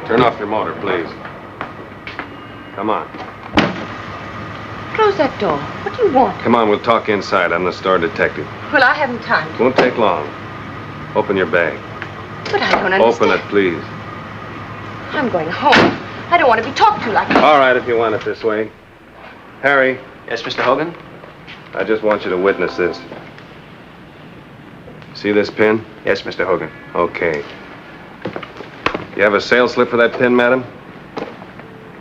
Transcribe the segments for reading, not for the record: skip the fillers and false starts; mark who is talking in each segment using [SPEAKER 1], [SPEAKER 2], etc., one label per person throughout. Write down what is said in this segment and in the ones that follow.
[SPEAKER 1] Turn off your motor, please. Come on.
[SPEAKER 2] Close that door. What do you want?
[SPEAKER 1] Come on, we'll talk inside. I'm the store detective.
[SPEAKER 2] Well, I haven't time.
[SPEAKER 1] Won't take long. Open your bag.
[SPEAKER 2] But I don't understand.
[SPEAKER 1] Open it, please.
[SPEAKER 2] I'm going home. I don't want to be talked to like that.
[SPEAKER 1] All right, if you want it this way. Harry.
[SPEAKER 3] Yes, Mr. Hogan?
[SPEAKER 1] I just want you to witness this. See this pin?
[SPEAKER 3] Yes, Mr. Hogan.
[SPEAKER 1] Okay. You have a sales slip for that pin, madam?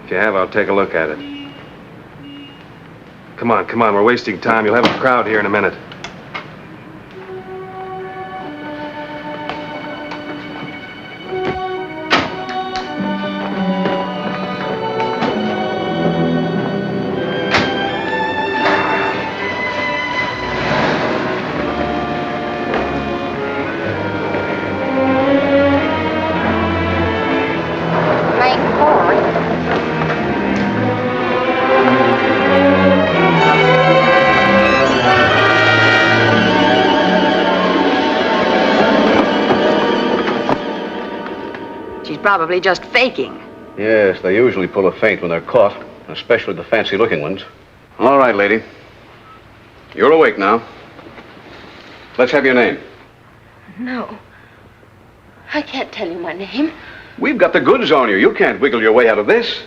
[SPEAKER 1] If you have, I'll take a look at it. Come on, we're wasting time. You'll have a crowd here in a minute.
[SPEAKER 2] Probably just faking.
[SPEAKER 3] Yes, they usually pull a feint when they're caught, especially the fancy-looking ones. All right, lady. You're awake now. Let's have your name.
[SPEAKER 2] No. I can't tell you my name.
[SPEAKER 3] We've got the goods on you. You can't wiggle your way out of this.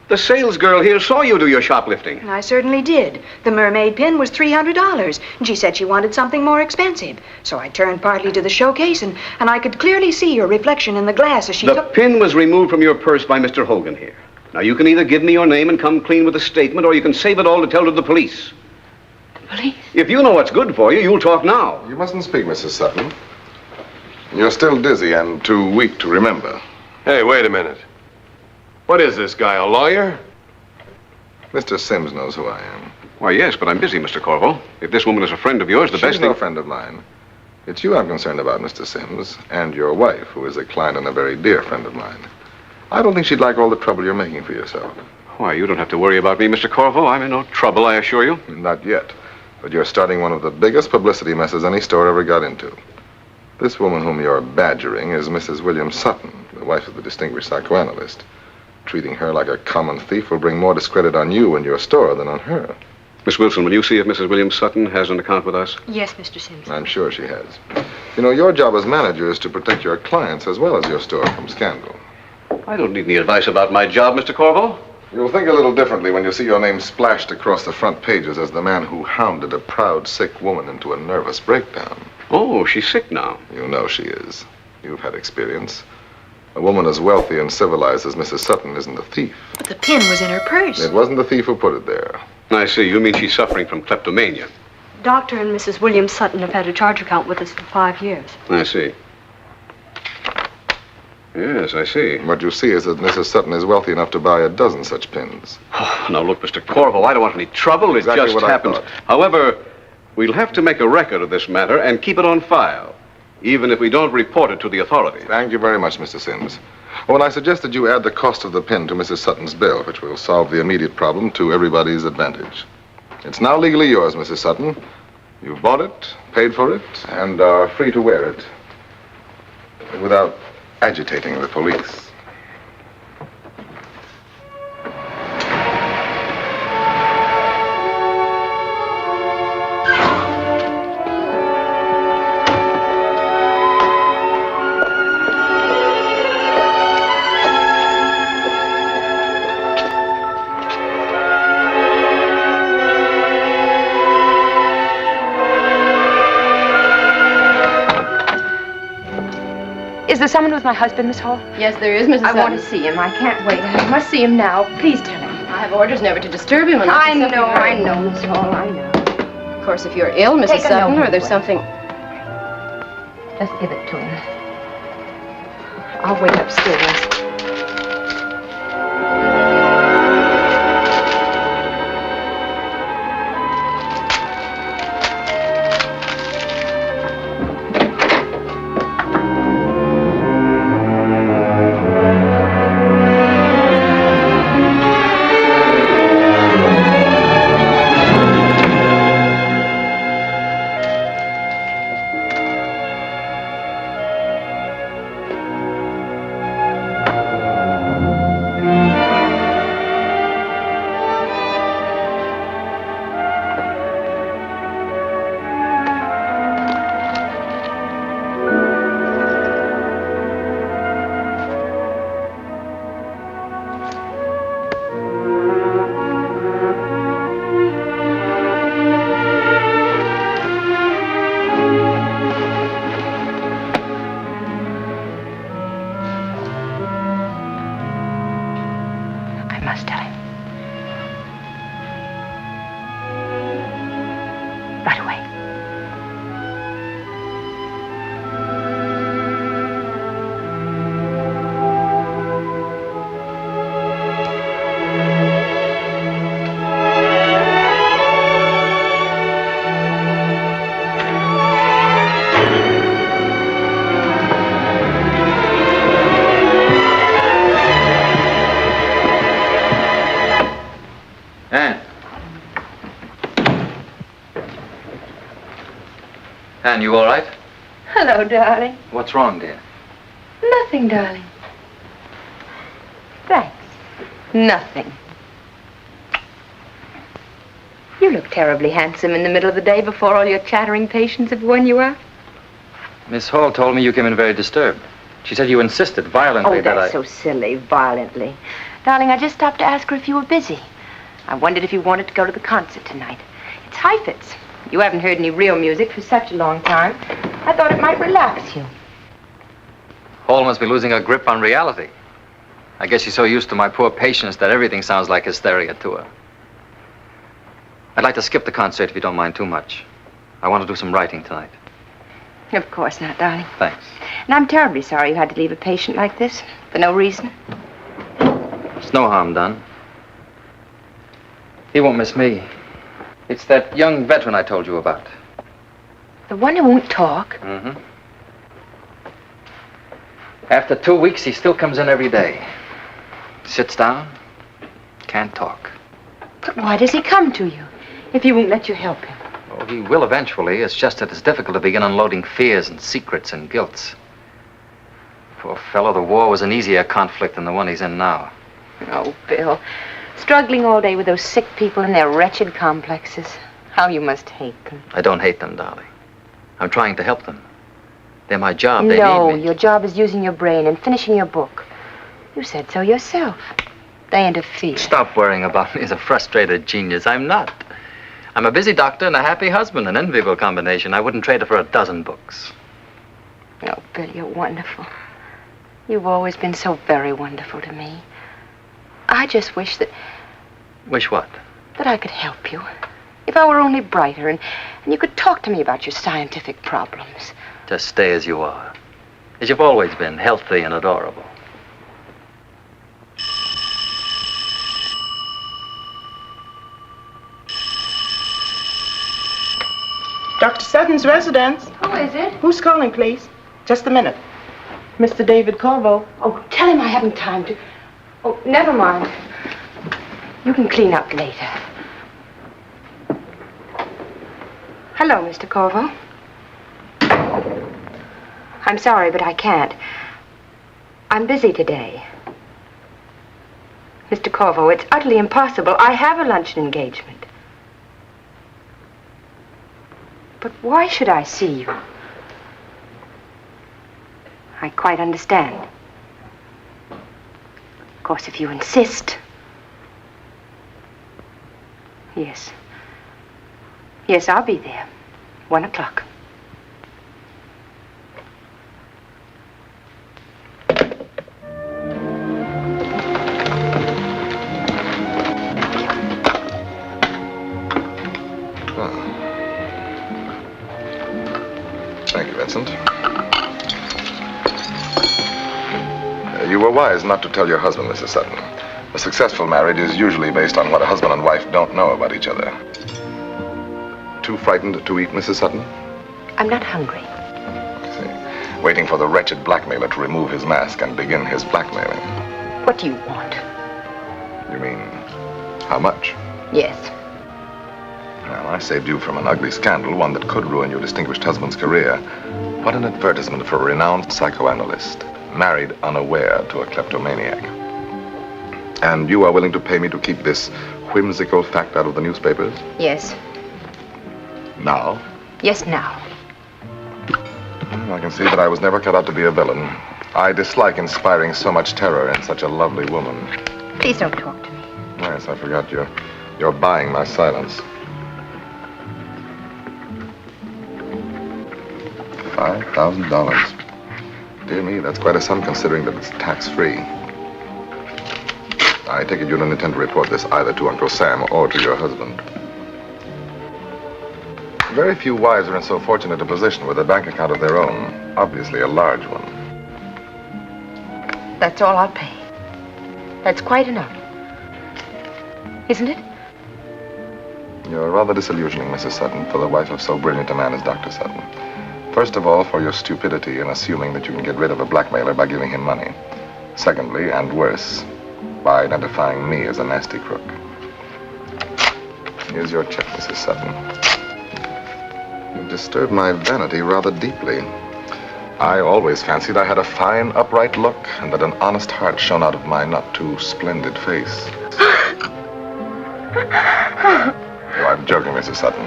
[SPEAKER 3] The sales girl here saw you do your shoplifting.
[SPEAKER 4] I certainly did. The mermaid pin was $300, and she said she wanted something more expensive. So I turned partly to the showcase, and I could clearly see your reflection in the glass as she
[SPEAKER 3] The pin was removed from your purse by Mr. Hogan here. Now, you can either give me your name and come clean with a statement, or you can save it all to tell to the police.
[SPEAKER 2] Police?
[SPEAKER 3] If you know what's good for you, you'll talk now.
[SPEAKER 5] You mustn't speak, Mrs. Sutton. You're still dizzy and too weak to remember.
[SPEAKER 1] Hey, wait a minute. What is this guy, a lawyer?
[SPEAKER 5] Mr. Sims knows who I am.
[SPEAKER 3] Why, yes, but I'm busy, Mr. Korvo. If this woman is a friend of yours, the best
[SPEAKER 5] She's
[SPEAKER 3] thing...
[SPEAKER 5] no friend of mine. It's you I'm concerned about, Mr. Sims, and your wife, who is a client and a very dear friend of mine. I don't think she'd like all the trouble you're making for yourself.
[SPEAKER 3] Why, you don't have to worry about me, Mr. Korvo. I'm in no trouble, I assure you.
[SPEAKER 5] Not yet. But you're starting one of the biggest publicity messes any store ever got into. This woman whom you're badgering is Mrs. William Sutton, the wife of the distinguished psychoanalyst. Treating her like a common thief will bring more discredit on you and your store than on her.
[SPEAKER 3] Miss Wilson, will you see if Mrs. William Sutton has an account with us?
[SPEAKER 4] Yes, Mr. Sims.
[SPEAKER 5] I'm sure she has. You know, your job as manager is to protect your clients as well as your store from scandal.
[SPEAKER 3] I don't need any advice about my job, Mr. Korvo.
[SPEAKER 5] You'll think a little differently when you see your name splashed across the front pages as the man who hounded a proud, sick woman into a nervous breakdown.
[SPEAKER 3] Oh, she's sick now.
[SPEAKER 5] You know she is. You've had experience. A woman as wealthy and civilized as Mrs. Sutton isn't a thief.
[SPEAKER 4] But the pin was in her purse.
[SPEAKER 5] It wasn't the thief who put it there.
[SPEAKER 3] I see. You mean she's suffering from kleptomania.
[SPEAKER 6] Dr. and Mrs. William Sutton have had a charge account with us for 5 years.
[SPEAKER 3] I see. Yes, I see.
[SPEAKER 5] What you see is that Mrs. Sutton is wealthy enough to buy a dozen such pins.
[SPEAKER 3] Oh, now, look, Mr. Korvo, I don't want any trouble.
[SPEAKER 5] Exactly
[SPEAKER 3] It just
[SPEAKER 5] what I
[SPEAKER 3] happened.
[SPEAKER 5] thought.
[SPEAKER 3] However, we'll have to make a record of this matter and keep it on file, even if we don't report it to the authorities.
[SPEAKER 5] Thank you very much, Mr. Sims. Oh, and I suggested you add the cost of the pin to Mrs. Sutton's bill, which will solve the immediate problem to everybody's advantage. It's now legally yours, Mrs. Sutton. You've bought it, paid for it, and are free to wear it without agitating the police.
[SPEAKER 2] Is there someone with my husband, Miss Hall?
[SPEAKER 7] Yes, there is, Mrs.
[SPEAKER 2] I
[SPEAKER 7] Sutton.
[SPEAKER 2] want to see him. I can't wait. I must see him now. Please tell him.
[SPEAKER 7] I have orders never to disturb him unless
[SPEAKER 2] I
[SPEAKER 7] it's something very-
[SPEAKER 2] know, Miss Hall. I know.
[SPEAKER 7] Of course, if you're ill, Mrs.
[SPEAKER 2] Take a
[SPEAKER 7] Sutton,
[SPEAKER 2] note
[SPEAKER 7] or there's
[SPEAKER 2] away.
[SPEAKER 7] something...
[SPEAKER 2] Just give it to him. I'll wait upstairs. must tell him. Right away.
[SPEAKER 8] Anne, you all right?
[SPEAKER 2] Hello, darling.
[SPEAKER 8] What's wrong, dear?
[SPEAKER 2] Nothing, darling. Thanks. Nothing. You look terribly handsome in the middle of the day before all your chattering patients have worn you out.
[SPEAKER 8] Miss Hall told me you came in very disturbed. She said you insisted violently
[SPEAKER 2] Oh,
[SPEAKER 8] that
[SPEAKER 2] that's so silly, violently. Darling, I just stopped to ask her if you were busy. I wondered if you wanted to go to the concert tonight. It's Hecht's. You haven't heard any real music for such a long time. I thought it might relax you.
[SPEAKER 8] Hall must be losing her grip on reality. I guess she's so used to my poor patients that everything sounds like hysteria to her. I'd like to skip the concert if you don't mind too much. I want to do some writing tonight.
[SPEAKER 2] Of course not, darling.
[SPEAKER 8] Thanks.
[SPEAKER 2] And I'm terribly sorry you had to leave a patient like this for no reason.
[SPEAKER 8] There's no harm done. He won't miss me. It's that young veteran I told you about.
[SPEAKER 2] The one who won't talk?
[SPEAKER 8] Mm-hmm. After 2 weeks, he still comes in every day. Sits down, can't talk.
[SPEAKER 2] But why does he come to you if he won't let you help him?
[SPEAKER 8] Oh, he will eventually. It's just that it's difficult to begin unloading fears and secrets and guilts. Poor fellow, the war was an easier conflict than the one he's in now.
[SPEAKER 2] Oh, Bill. Struggling all day with those sick people and their wretched complexes. How you must hate them.
[SPEAKER 8] I don't hate them, darling. I'm trying to help them. They're my job. They
[SPEAKER 2] No,
[SPEAKER 8] need me.
[SPEAKER 2] your job is using your brain and finishing your book. You said so yourself. They interfere.
[SPEAKER 8] Stop worrying about me as a frustrated genius. I'm not. I'm a busy doctor and a happy husband, an enviable combination. I wouldn't trade it for a dozen books.
[SPEAKER 2] Oh, Bill, you're wonderful. You've always been so very wonderful to me. I just wish that...
[SPEAKER 8] Wish what?
[SPEAKER 2] That I could help you. If I were only brighter and you could talk to me about your scientific problems.
[SPEAKER 8] Just stay as you are. As you've always been, healthy and adorable.
[SPEAKER 9] Dr. Sutton's residence.
[SPEAKER 2] Who is it?
[SPEAKER 9] Who's calling, please? Just a minute. Mr. David Korvo.
[SPEAKER 2] Oh, tell him I haven't time to... Oh, never mind. You can clean up later. Hello, Mr. Korvo. I'm sorry, but I can't. I'm busy today. Mr. Korvo, it's utterly impossible. I have a luncheon engagement. But why should I see you? I quite understand. Of course, if you insist. Yes. Yes, I'll be there. 1 o'clock.
[SPEAKER 5] Thank you, Vincent. You were wise not to tell your husband, Mrs. Sutton. A successful marriage is usually based on what a husband and wife don't know about each other. Too frightened to eat, Mrs. Sutton?
[SPEAKER 2] I'm not hungry.
[SPEAKER 5] I see. Waiting for the wretched blackmailer to remove his mask and begin his blackmailing.
[SPEAKER 2] What do you want?
[SPEAKER 5] You mean, how much?
[SPEAKER 2] Yes.
[SPEAKER 5] Well, I saved you from an ugly scandal, one that could ruin your distinguished husband's career. What an advertisement for a renowned psychoanalyst, married unaware to a kleptomaniac. And you are willing to pay me to keep this whimsical fact out of the newspapers?
[SPEAKER 2] Yes.
[SPEAKER 5] Now?
[SPEAKER 2] Yes, now.
[SPEAKER 5] I can see that I was never cut out to be a villain. I dislike inspiring so much terror in such a lovely woman.
[SPEAKER 2] Please don't talk to me.
[SPEAKER 5] Yes, I forgot you're buying my silence. $5,000. Dear me, that's quite a sum considering that it's tax-free. I take it you don't intend to report this either to Uncle Sam or to your husband. Very few wives are in so fortunate a position with a bank account of their own, obviously a large one.
[SPEAKER 2] That's all I'll pay. That's quite enough. Isn't it?
[SPEAKER 5] You're rather disillusioning, Mrs. Sutton, for the wife of so brilliant a man as Dr. Sutton. First of all, for your stupidity in assuming that you can get rid of a blackmailer by giving him money. Secondly, and worse, by identifying me as a nasty crook. Here's your check, Mrs. Sutton. You've disturbed my vanity rather deeply. I always fancied I had a fine, upright look, and that an honest heart shone out of my not too splendid face. Oh, I'm joking, Mrs. Sutton.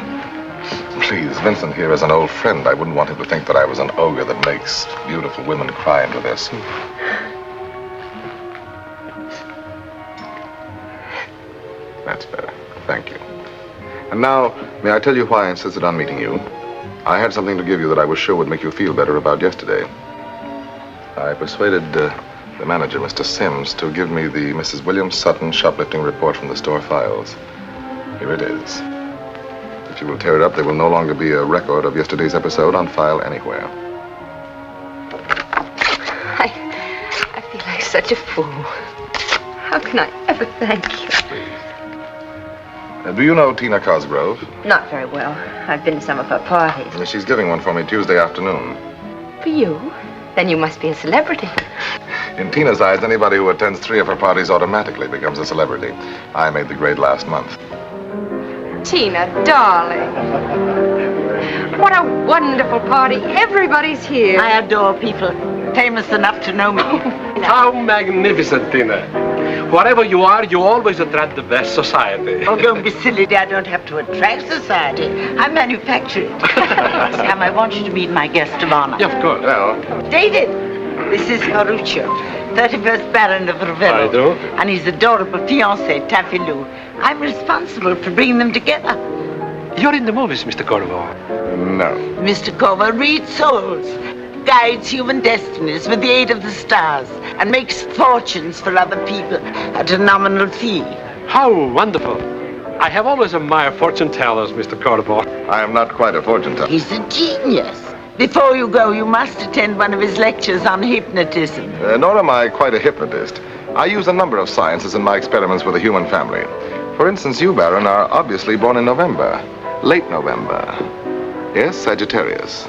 [SPEAKER 5] Please, Vincent here is an old friend. I wouldn't want him to think that I was an ogre that makes beautiful women cry into their soup. That's better. Thank you. And now, may I tell you why I insisted on meeting you? I had something to give you that I was sure would make you feel better about yesterday. I persuaded the manager, Mr. Sims, to give me the Mrs. William Sutton shoplifting report from the store files. Here it is. If you will tear it up, there will no longer be a record of yesterday's episode on file anywhere.
[SPEAKER 2] I feel like such a fool. How can I ever thank you?
[SPEAKER 5] Do you know Tina Cosgrove?
[SPEAKER 2] Not very well. I've been to some of her parties.
[SPEAKER 5] She's giving one for me Tuesday afternoon.
[SPEAKER 2] For you? Then you must be a celebrity.
[SPEAKER 5] In Tina's eyes, anybody who attends 3 of her parties automatically becomes a celebrity. I made the grade last month.
[SPEAKER 2] Tina, darling. What a wonderful party. Everybody's here.
[SPEAKER 10] I adore people famous enough to know me.
[SPEAKER 11] How magnificent, Tina. Whatever you are, you always attract the best society.
[SPEAKER 10] Oh, don't be silly, dear. I don't have to attract society. I manufacture it. Sam, I want you to meet my guest of honor.
[SPEAKER 11] Yeah, of course.
[SPEAKER 5] Well,
[SPEAKER 10] David, this is Ferruccio, 31st Baron of Ravello.
[SPEAKER 11] I do.
[SPEAKER 10] And his adorable fiancée, Taffy Lou. I'm responsible for bringing them together.
[SPEAKER 11] You're in the movies, Mr. Korvo.
[SPEAKER 5] no.
[SPEAKER 10] Mr. Korvo reads souls, guides human destinies with the aid of the stars, and makes fortunes for other people at a nominal fee.
[SPEAKER 11] How wonderful. I have always admired fortune tellers, Mr. Korvo.
[SPEAKER 5] I am not quite a fortune teller.
[SPEAKER 10] He's a genius. Before you go, you must attend one of his lectures on hypnotism.
[SPEAKER 5] Nor am I quite a hypnotist. I use a number of sciences in my experiments with the human family. For instance, you, Baron, are obviously born in November. Late November. Yes, Sagittarius.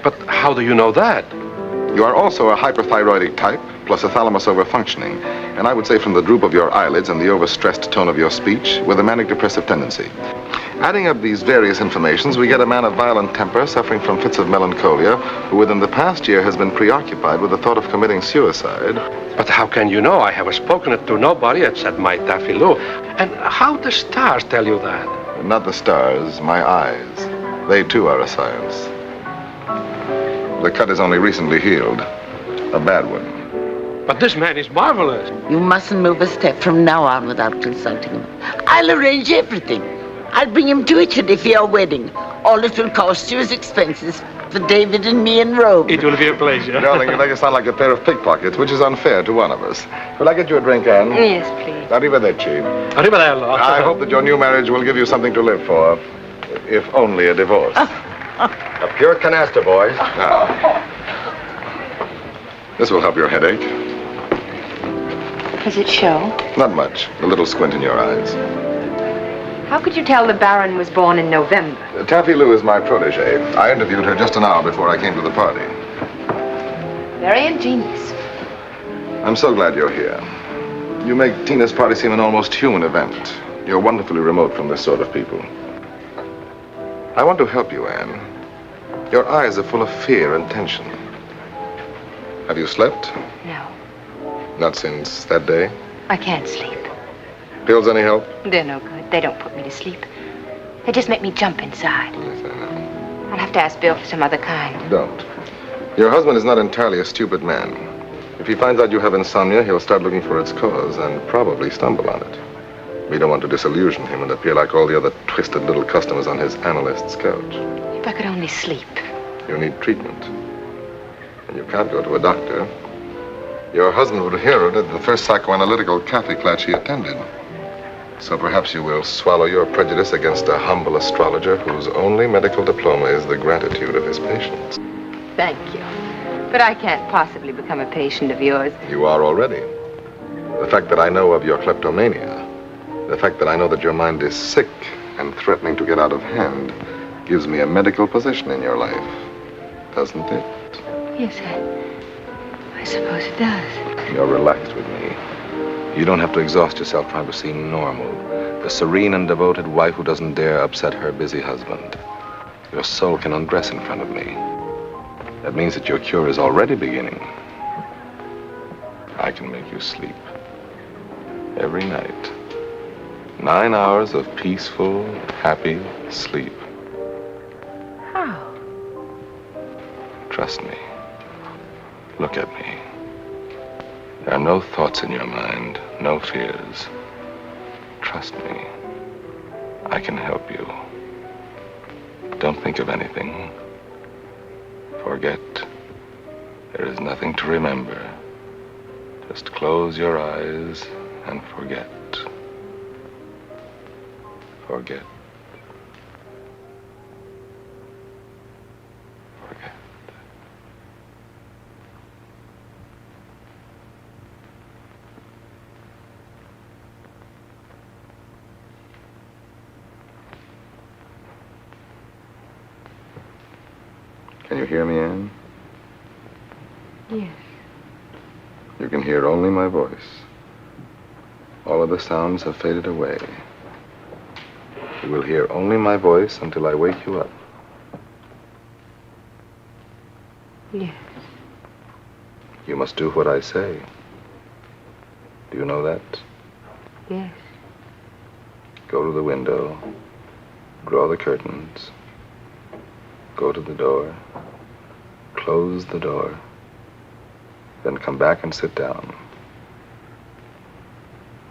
[SPEAKER 11] But how do you know that?
[SPEAKER 5] You are also a hyperthyroidic type, plus a thalamus overfunctioning, and I would say from the droop of your eyelids and the overstressed tone of your speech, with a manic-depressive tendency. Adding up these various informations, we get a man of violent temper suffering from fits of melancholia, who within the past year has been preoccupied with the thought of committing suicide.
[SPEAKER 11] But how can you know? I have spoken it to nobody except my Taffy Lou. And how the stars tell you that?
[SPEAKER 5] Not the stars, my eyes. They too are a science. The cut is only recently healed. A bad one.
[SPEAKER 11] But this man is marvelous.
[SPEAKER 10] You mustn't move a step from now on without consulting him. I'll arrange everything. I'll bring him to Italy for your wedding. All it will cost you is expenses for David and me in Rome.
[SPEAKER 11] It will be a pleasure.
[SPEAKER 5] Darling, you make us sound like a pair of pickpockets, which is unfair to one of us. Will I get you a drink, Anne?
[SPEAKER 2] Yes, please.
[SPEAKER 5] Arrivederci.
[SPEAKER 11] Arrivederci.
[SPEAKER 5] I hope that your new marriage will give you something to live for, if only a divorce.
[SPEAKER 3] A pure canaster, boys.
[SPEAKER 5] This will help your headache.
[SPEAKER 2] Does it show?
[SPEAKER 5] Not much. A little squint in your eyes.
[SPEAKER 2] How could you tell the Baron was born in November?
[SPEAKER 5] Taffy Lou is my protege. I interviewed her just an hour before I came to the party.
[SPEAKER 2] Very ingenious.
[SPEAKER 5] I'm so glad you're here. You make Tina's party seem an almost human event. You're wonderfully remote from this sort of people. I want to help you, Anne. Your eyes are full of fear and tension. Have you slept?
[SPEAKER 2] No,
[SPEAKER 5] Not since that day?
[SPEAKER 2] I can't sleep.
[SPEAKER 5] Pills any help?
[SPEAKER 2] They're no good. They don't put me to sleep. They just make me jump inside.
[SPEAKER 5] Yes, I know.
[SPEAKER 2] I'll have to ask Bill for some other kind.
[SPEAKER 5] Don't. Your husband is not entirely a stupid man. If he finds out you have insomnia, he'll start looking for its cause and probably stumble on it. We don't want to disillusion him and appear like all the other twisted little customers on his analyst's couch.
[SPEAKER 2] If I could only sleep.
[SPEAKER 5] You need treatment. And you can't go to a doctor. Your husband would hear it at the first psychoanalytical cafe class he attended. So perhaps you will swallow your prejudice against a humble astrologer whose only medical diploma is the gratitude of his patients.
[SPEAKER 2] Thank you. But I can't possibly become a patient of yours.
[SPEAKER 5] You are already. The fact that I know of your kleptomania, the fact that I know that your mind is sick and threatening to get out of hand, gives me a medical position in your life, doesn't it?
[SPEAKER 2] Yes, I suppose it does.
[SPEAKER 5] You're relaxed with me. You don't have to exhaust yourself trying to seem normal. The serene and devoted wife who doesn't dare upset her busy husband. Your soul can undress in front of me. That means that your cure is already beginning. I can make you sleep. Every night. 9 hours of peaceful, happy sleep.
[SPEAKER 2] How?
[SPEAKER 5] Trust me. Look at me. There are no thoughts in your mind, no fears. Trust me. I can help you. Don't think of anything. Forget. There is nothing to remember. Just close your eyes and forget. Forget. Forget. Can you hear me, Anne?
[SPEAKER 2] Yes.
[SPEAKER 5] You can hear only my voice. All of the sounds have faded away. You will hear only my voice until I wake you up.
[SPEAKER 2] Yes.
[SPEAKER 5] You must do what I say. Do you know that?
[SPEAKER 2] Yes.
[SPEAKER 5] Go to the window. Draw the curtains. Go to the door. Close the door. Then come back and sit down.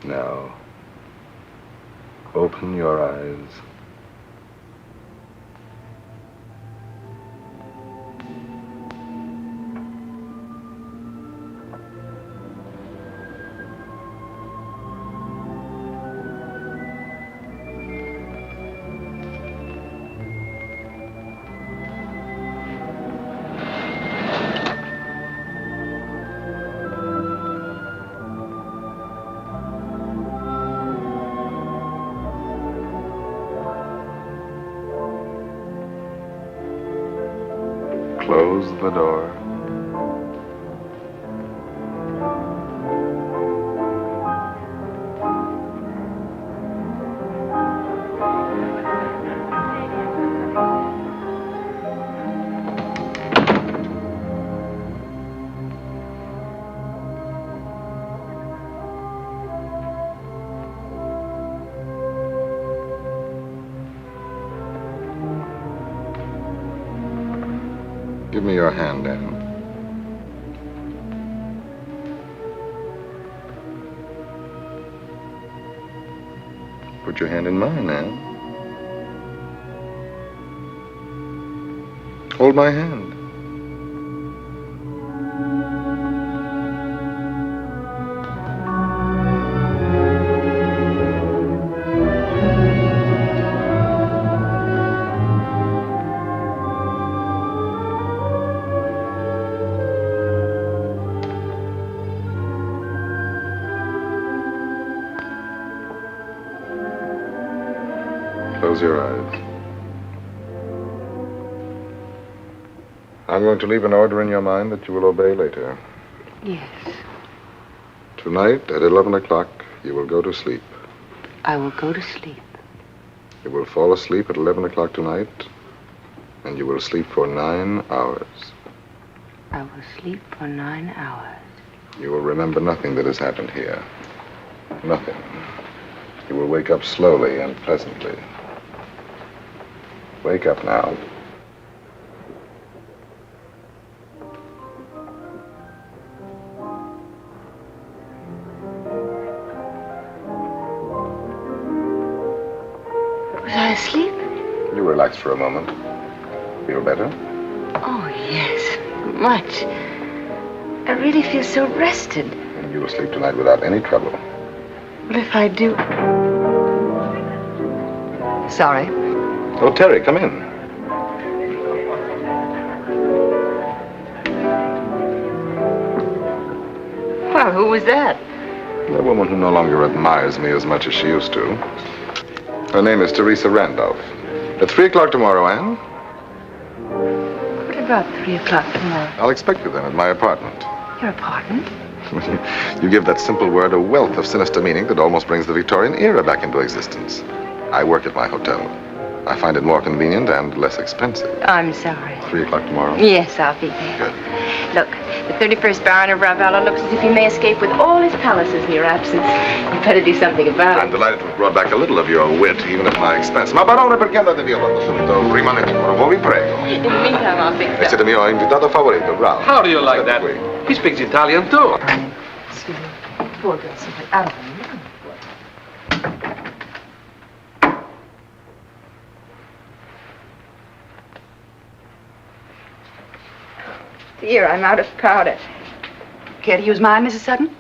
[SPEAKER 5] Now, open your eyes. Close the door. Give me your hand, Anne. Put your hand in mine, Anne. Hold my hand. Close your eyes. I'm going to leave an order in your mind that you will obey later.
[SPEAKER 2] Yes.
[SPEAKER 5] Tonight at 11 o'clock, you will go to sleep.
[SPEAKER 2] I will go to sleep.
[SPEAKER 5] You will fall asleep at 11 o'clock tonight, and you will sleep for 9 hours.
[SPEAKER 2] I will sleep for 9 hours.
[SPEAKER 5] You will remember nothing that has happened here. Nothing. You will wake up slowly and pleasantly. Wake up now.
[SPEAKER 2] Was I asleep?
[SPEAKER 5] You relax for a moment. Feel better?
[SPEAKER 2] Oh, yes. Much. I really feel so rested.
[SPEAKER 5] And you will sleep tonight without any trouble.
[SPEAKER 2] What if I do?
[SPEAKER 6] Sorry.
[SPEAKER 5] Oh, Terry, come in.
[SPEAKER 2] Well, who was that?
[SPEAKER 5] The woman who no longer admires me as much as she used to. Her name is Theresa Randolph. At 3 o'clock tomorrow, Anne?
[SPEAKER 2] What about 3 o'clock tomorrow?
[SPEAKER 5] I'll expect you then at my apartment.
[SPEAKER 2] Your apartment?
[SPEAKER 5] You give that simple word a wealth of sinister meaning that almost brings the Victorian era back into existence. I work at my hotel. I find it more convenient and less expensive.
[SPEAKER 2] I'm sorry.
[SPEAKER 5] 3 o'clock tomorrow?
[SPEAKER 2] Yes, I'll be there.
[SPEAKER 5] Good.
[SPEAKER 2] Look, the 31st Baron of Ravello looks as if he may escape with all his palaces in your absence. You better do something about
[SPEAKER 5] I'm
[SPEAKER 2] it.
[SPEAKER 5] delighted to have brought back a little of your wit, even at my expense. Ma barone, perché andate via tanto subito? Rimanete ancora, vi prego.
[SPEAKER 2] In the meantime, I'll fix
[SPEAKER 5] E siete
[SPEAKER 2] up.
[SPEAKER 5] mio invitato favorito, bravo.
[SPEAKER 11] How do you like that?
[SPEAKER 5] Qui.
[SPEAKER 11] He speaks Italian too.
[SPEAKER 2] Excuse me. Poor girl, something out of her. Dear, I'm out of powder.
[SPEAKER 4] Care to use mine, Mrs. Sutton?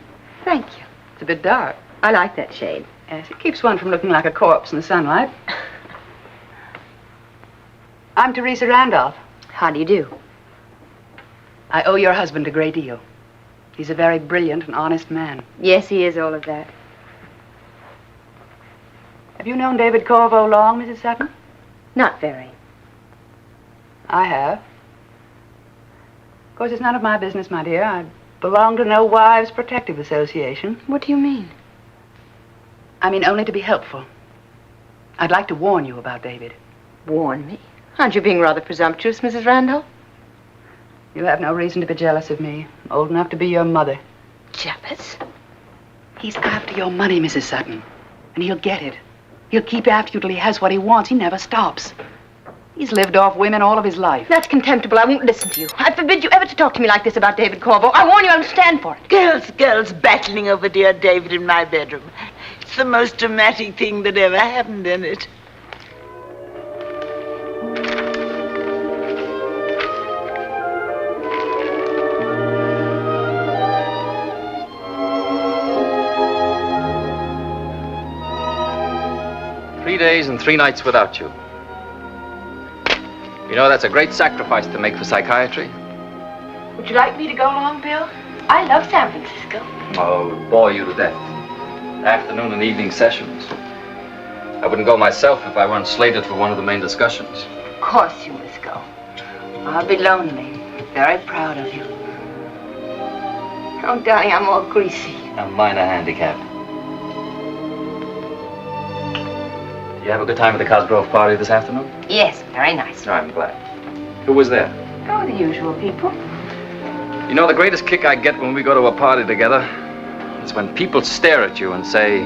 [SPEAKER 2] Thank you. It's a bit dark. I like that shade.
[SPEAKER 4] Yes, it keeps one from looking like a corpse in the sunlight. I'm Theresa Randolph.
[SPEAKER 2] How do you do?
[SPEAKER 4] I owe your husband a great deal. He's a very brilliant and honest man.
[SPEAKER 2] Yes, he is all of that.
[SPEAKER 4] Have you known David Korvo long, Mrs. Sutton?
[SPEAKER 2] Not very.
[SPEAKER 4] I have. Of course, it's none of my business, my dear. I belong to no Wives Protective Association.
[SPEAKER 2] What do you mean?
[SPEAKER 4] I mean only to be helpful. I'd like to warn you about David.
[SPEAKER 2] Warn me? Aren't you being rather presumptuous, Mrs. Randall?
[SPEAKER 4] You have no reason to be jealous of me. I'm old enough to be your mother.
[SPEAKER 2] Jealous?
[SPEAKER 4] He's after your money, Mrs. Sutton. And he'll get it. He'll keep after you till he has what he wants. He never stops. He's lived off women all of his life.
[SPEAKER 2] That's contemptible. I won't listen to you. I forbid you ever to talk to me like this about David Korvo. I warn you, I will stand for it.
[SPEAKER 10] Girls battling over dear David in my bedroom. It's the most dramatic thing that ever happened in it.
[SPEAKER 8] "3 days and 3 nights without you. You know, that's a great sacrifice to make for psychiatry.
[SPEAKER 2] Would you like me to go along, Bill? I love San Francisco.
[SPEAKER 8] Oh, it would bore you to death. Afternoon and evening sessions. I wouldn't go myself if I weren't slated for one of the main discussions.
[SPEAKER 2] Of course you must go. I'll be lonely. Very proud of you. Oh, darling, I'm all greasy.
[SPEAKER 8] A minor handicap. Did you have a good time at the Cosgrove party this afternoon?
[SPEAKER 2] Yes, very nice.
[SPEAKER 8] No, I'm glad. Who was there?
[SPEAKER 2] Oh, the usual people.
[SPEAKER 8] You know, the greatest kick I get when we go to a party together is when people stare at you and say,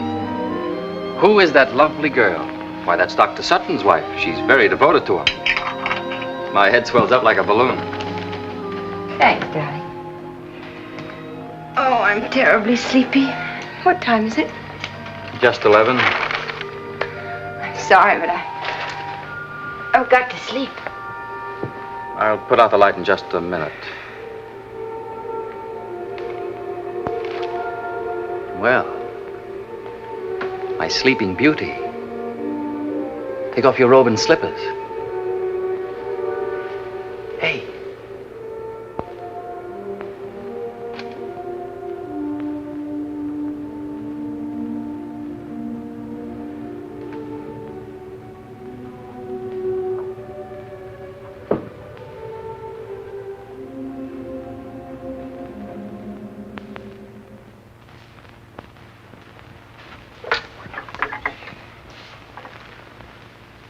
[SPEAKER 8] "Who is that lovely girl?" "Why, that's Dr. Sutton's wife. She's very devoted to him." My head swells up like a balloon.
[SPEAKER 2] Thanks, darling. Oh, I'm terribly sleepy. What time is it?
[SPEAKER 8] Just 11.
[SPEAKER 2] I'm sorry, but I've got to sleep.
[SPEAKER 8] I'll put out the light in just a minute. Well, my sleeping beauty. Take off your robe and slippers. Hey.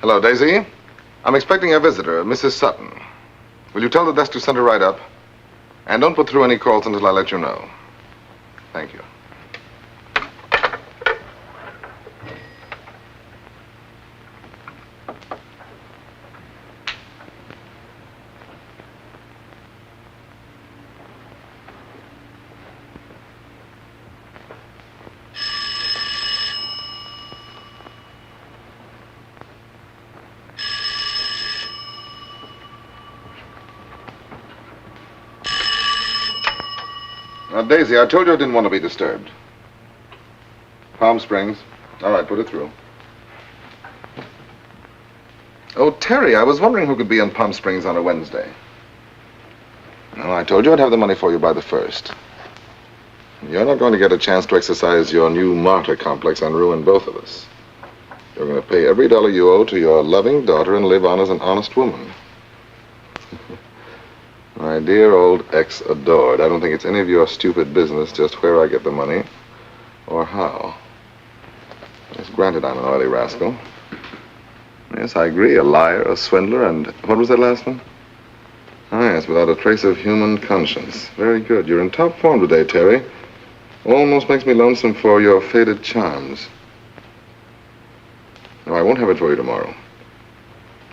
[SPEAKER 5] Hello, Daisy. I'm expecting a visitor, Mrs. Sutton. Will you tell the desk to send her right up? And don't put through any calls until I let you know. Thank you. Daisy, I told you I didn't want to be disturbed. Palm Springs. All right, put it through. Oh, Terry, I was wondering who could be in Palm Springs on a Wednesday. No, I told you I'd have the money for you by the 1st. You're not going to get a chance to exercise your new martyr complex and ruin both of us. You're going to pay every dollar you owe to your loving daughter and live on as an honest woman. My dear old ex-adored, I don't think it's any of your stupid business just where I get the money or how. Yes, granted I'm an oily rascal. Yes, I agree, a liar, a swindler, and what was that last one? Ah, yes, without a trace of human conscience. Very good. You're in top form today, Terry. Almost makes me lonesome for your faded charms. No, I won't have it for you tomorrow.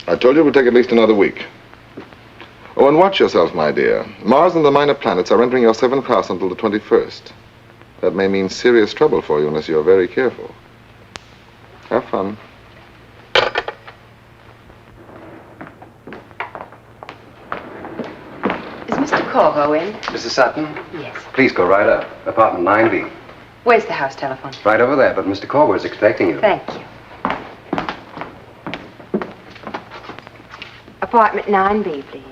[SPEAKER 5] I told you it would take at least another week. Oh, and watch yourself, my dear. Mars and the minor planets are entering your 7th house until the 21st. That may mean serious trouble for you unless you're very careful. Have fun.
[SPEAKER 2] Is Mr. Korvo in?
[SPEAKER 3] Mrs. Sutton?
[SPEAKER 2] Yes.
[SPEAKER 3] Please go right up. Apartment 9B.
[SPEAKER 2] Where's the house telephone?
[SPEAKER 3] Right over there, but Mr. Korvo is expecting you.
[SPEAKER 2] Thank you. Apartment 9B, please.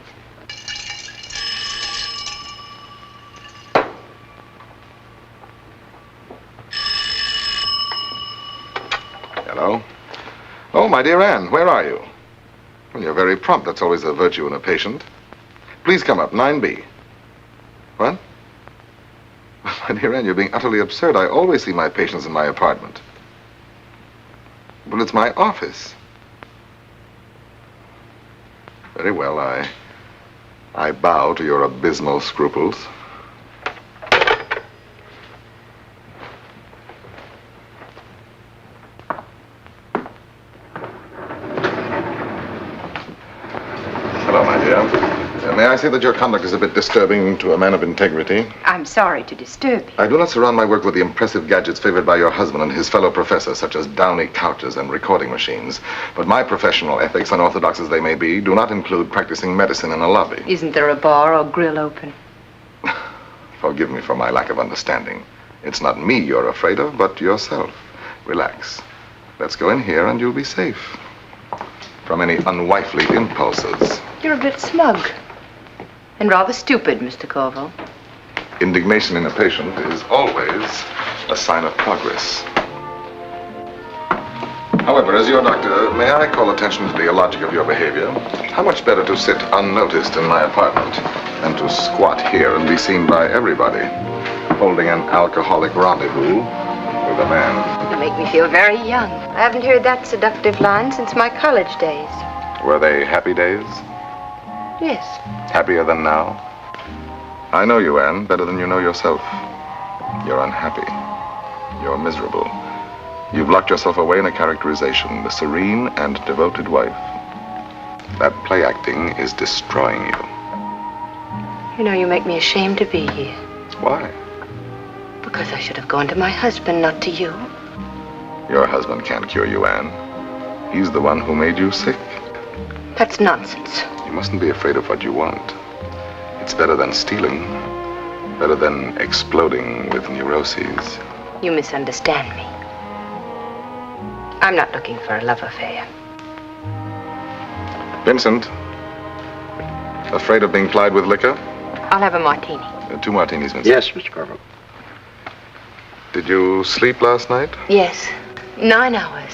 [SPEAKER 5] Hello? Oh, my dear Anne, where are you? Well, you're very prompt. That's always a virtue in a patient. Please come up, 9B. What? My dear Anne, you're being utterly absurd. I always see my patients in my apartment. Well, it's my office. Very well, I bow to your abysmal scruples. Hello, my dear. May I say that your conduct is a bit disturbing to a man of integrity?
[SPEAKER 2] I'm sorry to disturb you.
[SPEAKER 5] I do not surround my work with the impressive gadgets favored by your husband and his fellow professors, such as downy couches and recording machines. But my professional ethics, unorthodox as they may be, do not include practicing medicine in a lobby.
[SPEAKER 2] Isn't there a bar or grill open?
[SPEAKER 5] Forgive me for my lack of understanding. It's not me you're afraid of, but yourself. Relax. Let's go in here and you'll be safe from any unwifely impulses.
[SPEAKER 2] You're a bit smug. And rather stupid, Mr. Korvo.
[SPEAKER 5] Indignation in a patient is always a sign of progress. However, as your doctor, may I call attention to the illogic of your behavior? How much better to sit unnoticed in my apartment than to squat here and be seen by everybody, holding an alcoholic rendezvous with a man.
[SPEAKER 2] You make me feel very young. I haven't heard that seductive line since my college days.
[SPEAKER 5] Were they happy days?
[SPEAKER 2] Yes.
[SPEAKER 5] Happier than now? I know you, Anne, better than you know yourself. You're unhappy. You're miserable. You've locked yourself away in a characterization, the serene and devoted wife. That play acting is destroying you.
[SPEAKER 2] You know, you make me ashamed to be here.
[SPEAKER 5] Why?
[SPEAKER 2] Because I should have gone to my husband, not to you.
[SPEAKER 5] Your husband can't cure you, Anne. He's the one who made you sick.
[SPEAKER 2] That's nonsense.
[SPEAKER 5] You mustn't be afraid of what you want. It's better than stealing. Better than exploding with neuroses.
[SPEAKER 2] You misunderstand me. I'm not looking for a love affair.
[SPEAKER 5] Vincent, afraid of being plied with liquor?
[SPEAKER 2] I'll have a martini.
[SPEAKER 5] 2 martinis, Vincent.
[SPEAKER 3] Yes, Mr. Korvo.
[SPEAKER 5] Did you sleep last night?
[SPEAKER 2] Yes, 9 hours.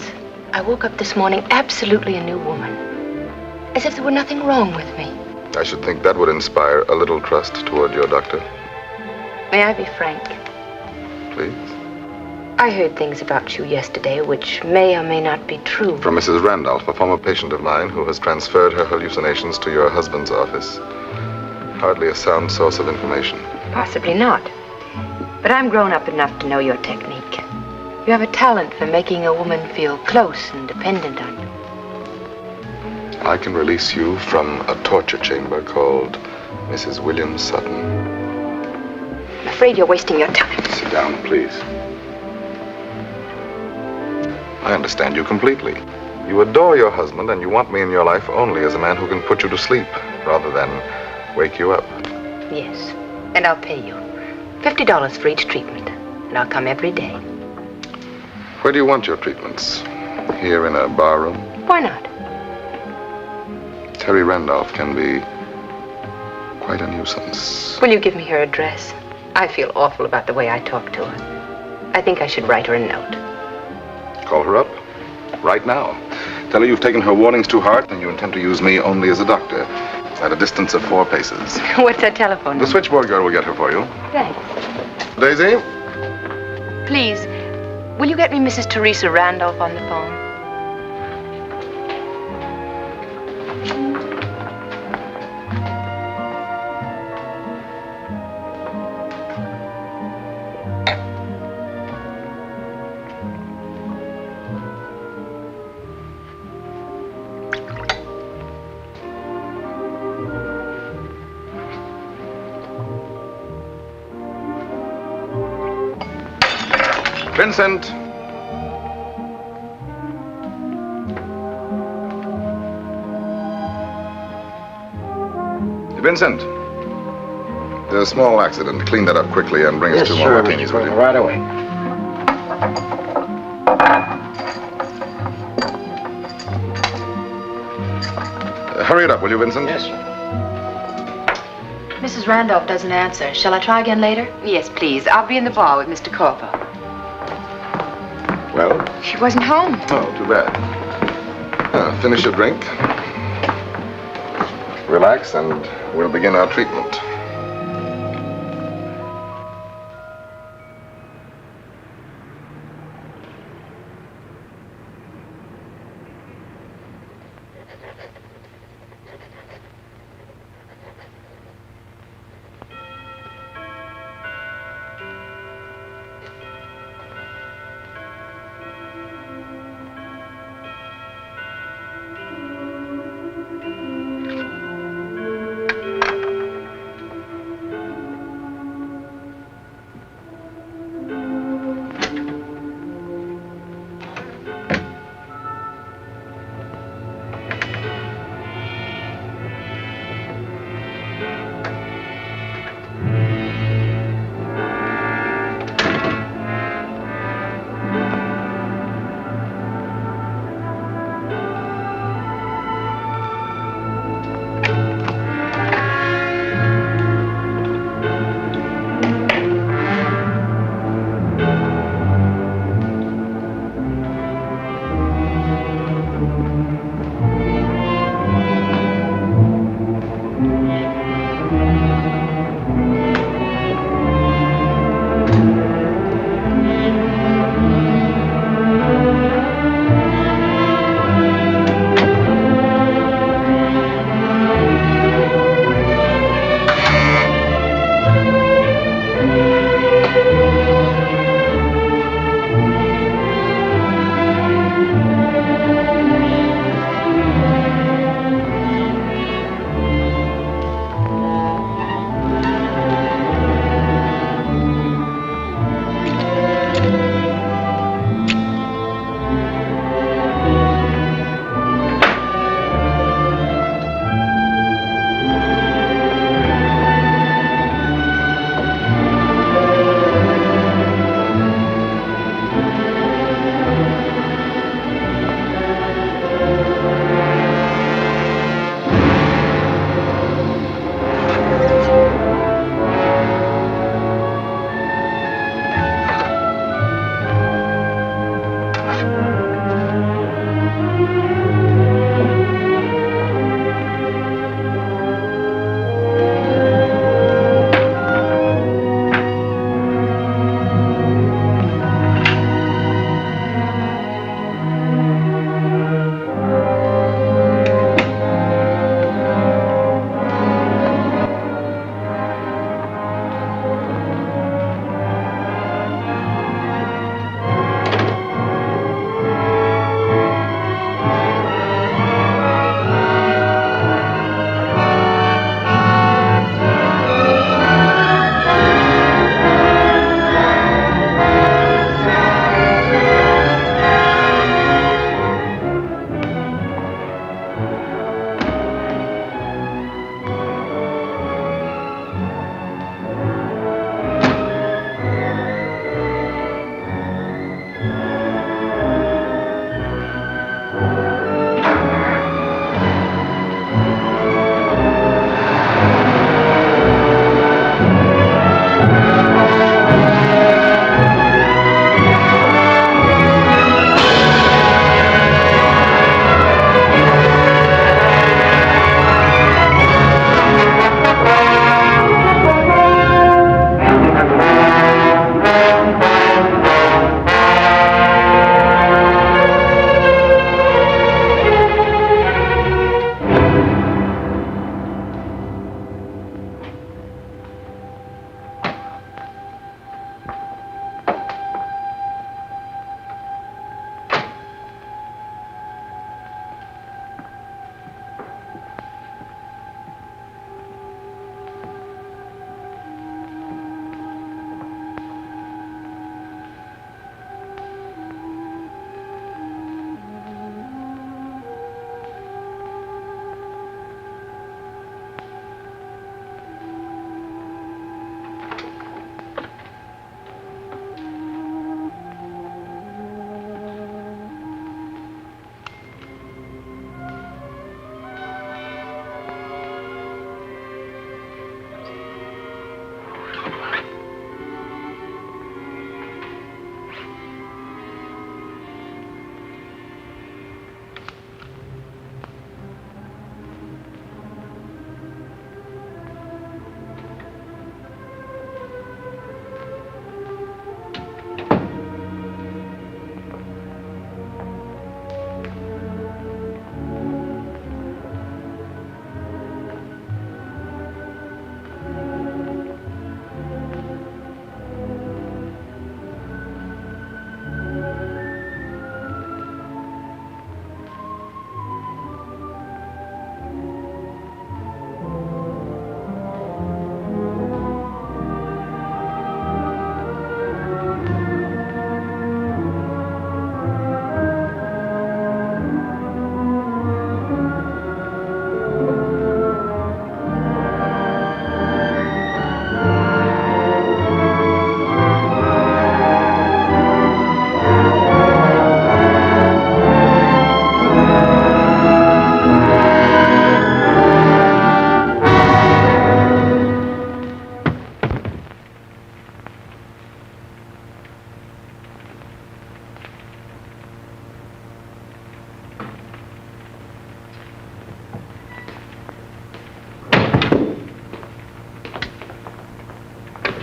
[SPEAKER 2] I woke up this morning absolutely a new woman. As if there were nothing wrong with me.
[SPEAKER 5] I should think that would inspire a little trust toward your doctor.
[SPEAKER 2] May I be frank?
[SPEAKER 5] Please.
[SPEAKER 2] I heard things about you yesterday which may or may not be true.
[SPEAKER 5] From Mrs. Randolph, a former patient of mine who has transferred her hallucinations to your husband's office. Hardly a sound source of information.
[SPEAKER 2] Possibly not. But I'm grown up enough to know your technique. You have a talent for making a woman feel close and dependent on you.
[SPEAKER 5] I can release you from a torture chamber called Mrs. William Sutton.
[SPEAKER 2] I'm afraid you're wasting your time.
[SPEAKER 5] Sit down, please. I understand you completely. You adore your husband and you want me in your life only as a man who can put you to sleep rather than wake you up.
[SPEAKER 2] Yes, and I'll pay you. $50 for each treatment. And I'll come every day.
[SPEAKER 5] Where do you want your treatments? Here in a bar room?
[SPEAKER 2] Why not?
[SPEAKER 5] Terry Randolph can be quite a nuisance.
[SPEAKER 2] Will you give me her address? I feel awful about the way I talk to her. I think I should write her a note.
[SPEAKER 5] Call her up. Right now. Tell her you've taken her warnings to heart and you intend to use me only as a doctor. At a distance of 4 paces.
[SPEAKER 2] What's that telephone number?
[SPEAKER 5] The switchboard girl will get her for you.
[SPEAKER 2] Thanks.
[SPEAKER 5] Daisy?
[SPEAKER 2] Please, will you get me Mrs. Theresa Randolph on the phone?
[SPEAKER 5] Vincent! Vincent! There's a small accident. Clean that up quickly and bring us 2 more martinis, will you?
[SPEAKER 11] Right away.
[SPEAKER 5] Hurry it up, will you, Vincent?
[SPEAKER 11] Yes, sir.
[SPEAKER 6] Mrs. Randolph doesn't answer. Shall I try again later?
[SPEAKER 2] Yes, please. I'll be in the bar with Mr. Korvo.
[SPEAKER 5] Well?
[SPEAKER 2] She wasn't home.
[SPEAKER 5] Oh, too bad. Finish your drink. Relax, and we'll begin our treatment.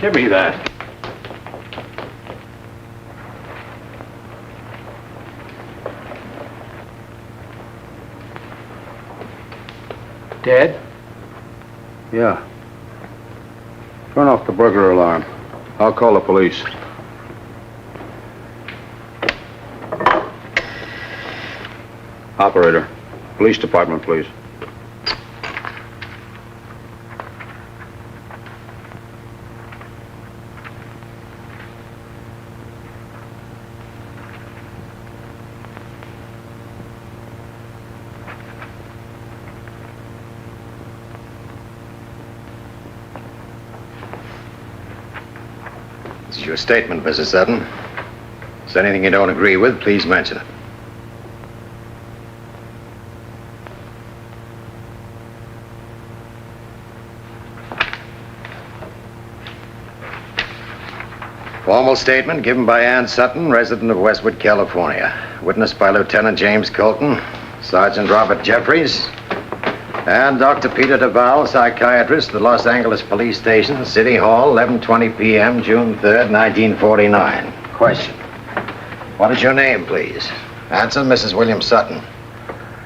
[SPEAKER 3] Give me that.
[SPEAKER 9] Dead?
[SPEAKER 3] Yeah. Turn off the burglar alarm. I'll call the police. Operator, police department, please.
[SPEAKER 12] This is your statement, Mrs. Sutton. If there's anything you don't agree with, please mention it. Formal statement given by Ann Sutton, resident of Westwood, California. Witnessed by Lieutenant James Colton, Sergeant Robert Jeffries, and Dr. Peter DeVal, psychiatrist at the Los Angeles Police Station, City Hall, 11:20 p.m., June 3rd, 1949. Question. What is your name, please? Answer, Mrs. William Sutton.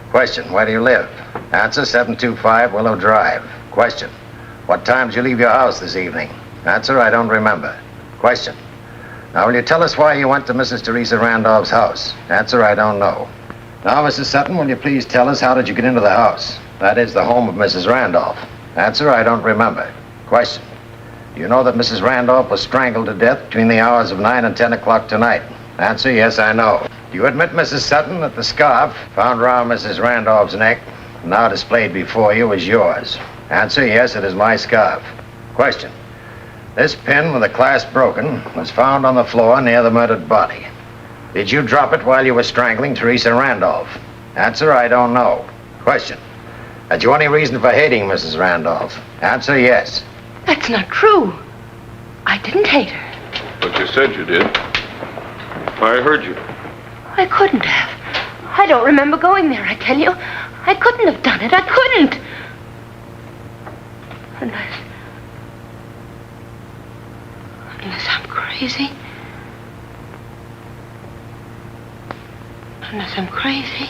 [SPEAKER 12] Question. Where do you live? Answer, 725 Willow Drive. Question. What time did you leave your house this evening? Answer, I don't remember. Question. Now, will you tell us why you went to Mrs. Theresa Randolph's house? Answer, I don't know. Now, Mrs. Sutton, will you please tell us how did you get into the house? That is, the home of Mrs. Randolph. Answer, I don't remember. Question. Do you know that Mrs. Randolph was strangled to death between the hours of 9 and 10 o'clock tonight? Answer, yes, I know. Do you admit, Mrs. Sutton, that the scarf found around Mrs. Randolph's neck, now displayed before you, is yours? Answer, yes, it is my scarf. Question. This pin with the clasp broken was found on the floor near the murdered body. Did you drop it while you were strangling Theresa Randolph? Answer, I don't know. Question. Had you any reason for hating Mrs. Randolph? Answer, yes.
[SPEAKER 2] That's not true. I didn't hate her.
[SPEAKER 11] But you said you did. I heard you.
[SPEAKER 2] I couldn't have. I don't remember going there, I tell you. I couldn't have done it. I couldn't. Unless I'm crazy. Unless I'm crazy.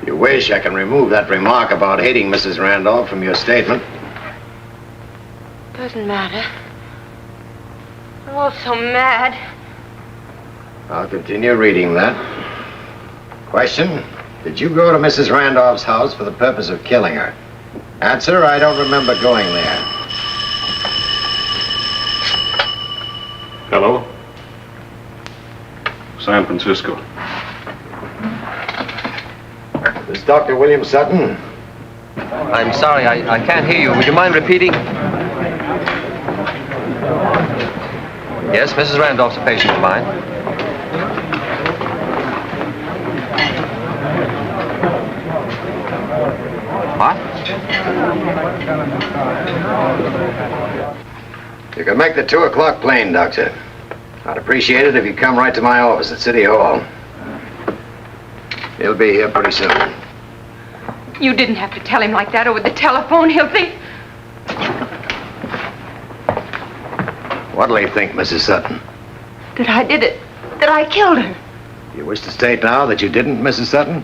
[SPEAKER 12] If you wish, I can remove that remark about hating Mrs. Randolph from your statement.
[SPEAKER 2] Doesn't matter. I'm all so mad.
[SPEAKER 12] I'll continue reading that. Question. Did you go to Mrs. Randolph's house for the purpose of killing her? Answer, I don't remember going there.
[SPEAKER 3] Hello? San Francisco.
[SPEAKER 12] This is Dr. William Sutton.
[SPEAKER 8] I'm sorry, I can't hear you. Would you mind repeating? Yes, Mrs. Randolph's a patient of mine. What?
[SPEAKER 12] You can make the 2 o'clock plane, Doctor. I'd appreciate it if you come right to my office at City Hall. He'll be here pretty soon.
[SPEAKER 2] You didn't have to tell him like that over the telephone. He'll think...
[SPEAKER 12] What'll he think, Mrs. Sutton?
[SPEAKER 2] that I did it. That I killed her.
[SPEAKER 12] You wish to state now that you didn't, Mrs. Sutton?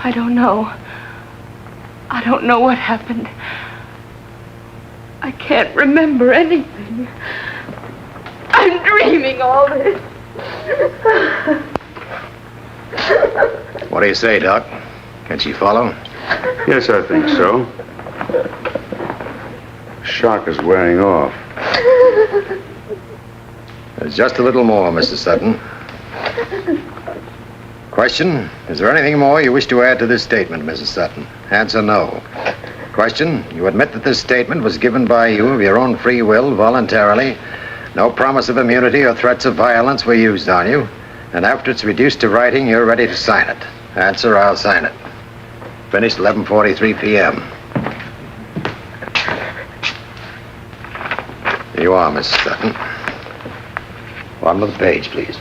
[SPEAKER 2] I don't know. I don't know what happened. I can't remember anything. I'm dreaming all this.
[SPEAKER 12] What do you say, Doc? Can she follow?
[SPEAKER 3] Yes, I think so. Shock is wearing off.
[SPEAKER 12] There's just a little more, Mrs. Sutton. Question, is there anything more you wish to add to this statement, Mrs. Sutton? Answer, no. Question, you admit that this statement was given by you of your own free will, voluntarily. No promise of immunity or threats of violence were used on you. And after it's reduced to writing, you're ready to sign it. Answer, I'll sign it. Finished 11:43 p.m. Here you are, Mrs. Sutton. Bottom of the page, please.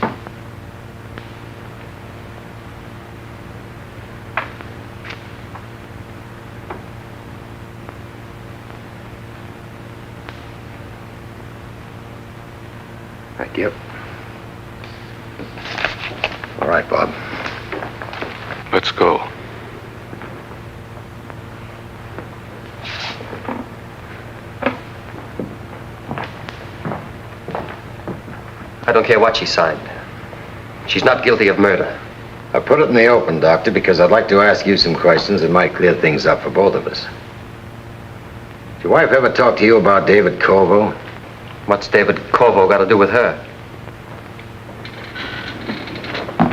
[SPEAKER 12] Thank you. All right, Bob.
[SPEAKER 11] Let's go.
[SPEAKER 13] I don't care what she signed. She's not guilty of murder.
[SPEAKER 12] I put it in the open, Doctor, because I'd like to ask you some questions that might clear things up for both of us. Did your wife ever talk to you about David Korvo?
[SPEAKER 13] What's David Korvo got to do with her?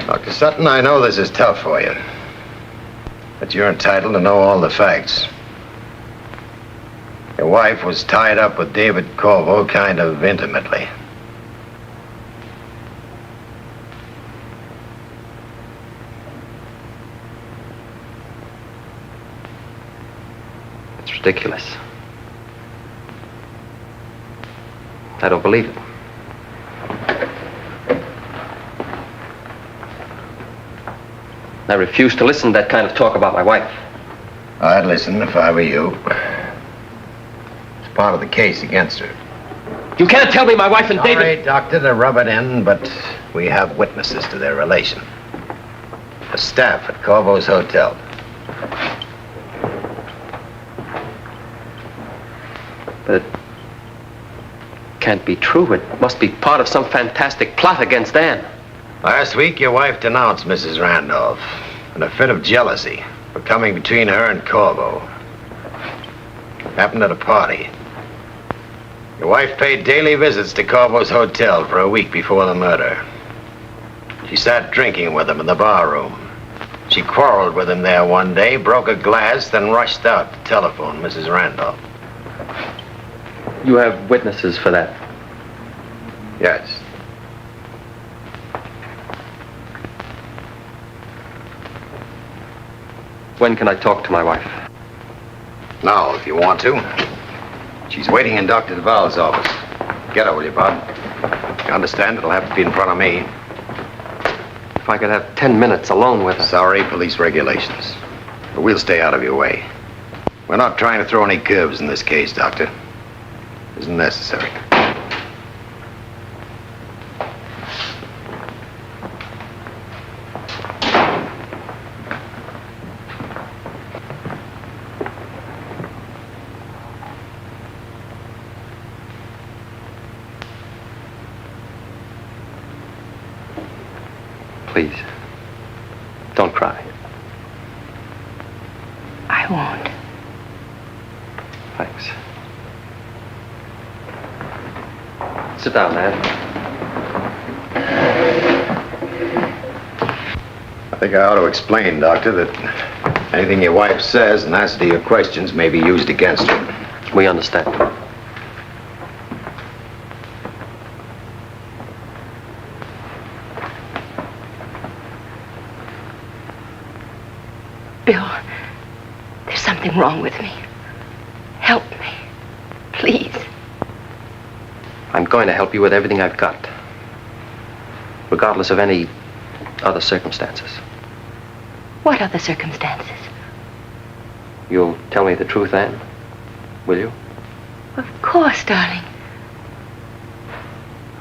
[SPEAKER 12] Dr. Sutton, I know this is tough for you, but you're entitled to know all the facts. Your wife was tied up with David Korvo kind of intimately.
[SPEAKER 13] It's ridiculous. I don't believe it. I refuse to listen to that kind of talk about my wife.
[SPEAKER 12] I'd listen if I were you. It's part of the case against her.
[SPEAKER 13] You can't tell me my wife and David...
[SPEAKER 12] Sorry, Doctor, to rub it in, but we have witnesses to their relation. The staff at Korvo's hotel.
[SPEAKER 13] But it can't be true. It must be part of some fantastic plot against Anne.
[SPEAKER 12] Last week, your wife denounced Mrs. Randolph in a fit of jealousy for coming between her and Korvo. Happened at a party. Your wife paid daily visits to Korvo's hotel for a week before the murder. She sat drinking with him in the bar room. She quarreled with him there one day, broke a glass, then rushed out to telephone Mrs. Randolph.
[SPEAKER 13] You have witnesses for that?
[SPEAKER 12] Yes.
[SPEAKER 13] When can I talk to my wife?
[SPEAKER 12] Now, if you want to. She's waiting in Dr. Duval's office. Get her, will you, Bob? You understand? It'll have to be in front of me.
[SPEAKER 13] If I could have 10 minutes alone with her.
[SPEAKER 12] Sorry, police regulations. But we'll stay out of your way. We're not trying to throw any curves in this case, Doctor. Isn't necessary.
[SPEAKER 13] Please, don't cry.
[SPEAKER 2] I won't.
[SPEAKER 13] Thanks. Sit down, man.
[SPEAKER 12] I think I ought to explain, Doctor, that anything your wife says in answer to your questions may be used against her.
[SPEAKER 13] We understand.
[SPEAKER 2] Bill, there's something wrong with me. Help me, please.
[SPEAKER 13] I'm going to help you with everything I've got, regardless of any other circumstances.
[SPEAKER 2] What other circumstances?
[SPEAKER 13] You'll tell me the truth, Anne? Will you?
[SPEAKER 2] Of course, darling.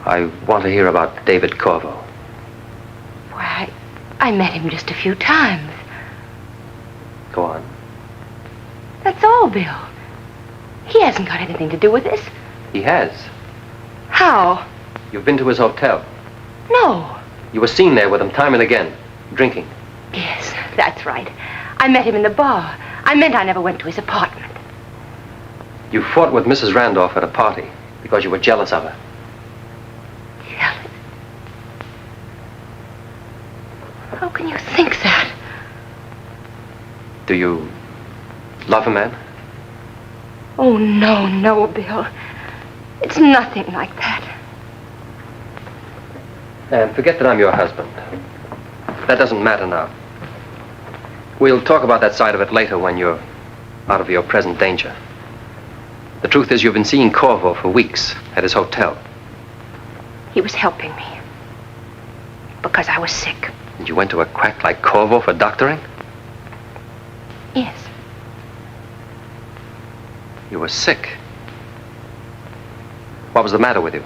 [SPEAKER 13] I want to hear about David Korvo.
[SPEAKER 2] Why, I met him just a few times.
[SPEAKER 13] Go on.
[SPEAKER 2] That's all, Bill. He hasn't got anything to do with this.
[SPEAKER 13] He has.
[SPEAKER 2] How?
[SPEAKER 13] You've been to his hotel.
[SPEAKER 2] No.
[SPEAKER 13] You were seen there with him time and again, drinking.
[SPEAKER 2] Yes, that's right. I met him in the bar. I meant I never went to his apartment.
[SPEAKER 13] You fought with Mrs. Randolph at a party because you were jealous of her.
[SPEAKER 2] Jealous? How can you think that?
[SPEAKER 13] Do you love him, Anne?
[SPEAKER 2] Oh, no, Bill. It's nothing like that.
[SPEAKER 13] And forget that I'm your husband. That doesn't matter now. We'll talk about that side of it later when you're out of your present danger. The truth is you've been seeing Korvo for weeks at his hotel.
[SPEAKER 2] He was helping me. Because I was sick.
[SPEAKER 13] And you went to a quack like Korvo for doctoring?
[SPEAKER 2] Yes.
[SPEAKER 13] You were sick. What was the matter with you?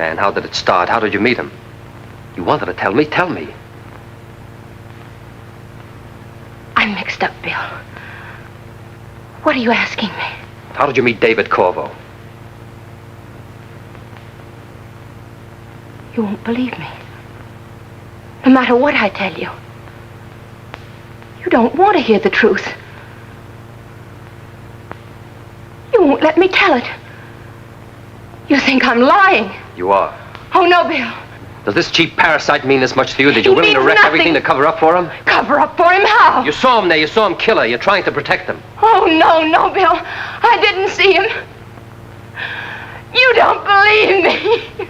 [SPEAKER 13] And how did it start? How did you meet him? You wanted to tell me? Tell me.
[SPEAKER 2] I'm mixed up, Bill. What are you asking me?
[SPEAKER 13] How did you meet David Korvo?
[SPEAKER 2] You won't believe me. No matter what I tell you. You don't want to hear the truth. You won't let me tell it. You think I'm lying.
[SPEAKER 13] You are.
[SPEAKER 2] Oh, no, Bill.
[SPEAKER 13] Does this cheap parasite mean as much to you that you're
[SPEAKER 2] He
[SPEAKER 13] willing to
[SPEAKER 2] means
[SPEAKER 13] wreck
[SPEAKER 2] nothing.
[SPEAKER 13] everything to cover up for him?
[SPEAKER 2] Cover up for him? How?
[SPEAKER 13] You saw him there. You saw him kill her. You're trying to protect him.
[SPEAKER 2] Oh, no, Bill. I didn't see him. You don't believe me.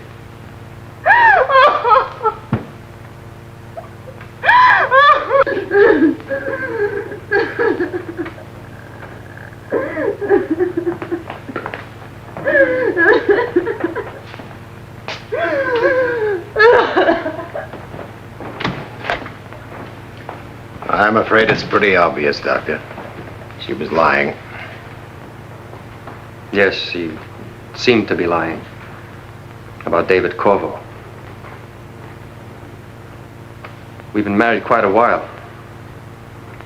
[SPEAKER 12] I'm afraid it's pretty obvious, Doctor. She was lying.
[SPEAKER 13] Yes, she seemed to be lying. About David Korvo. We've been married quite a while.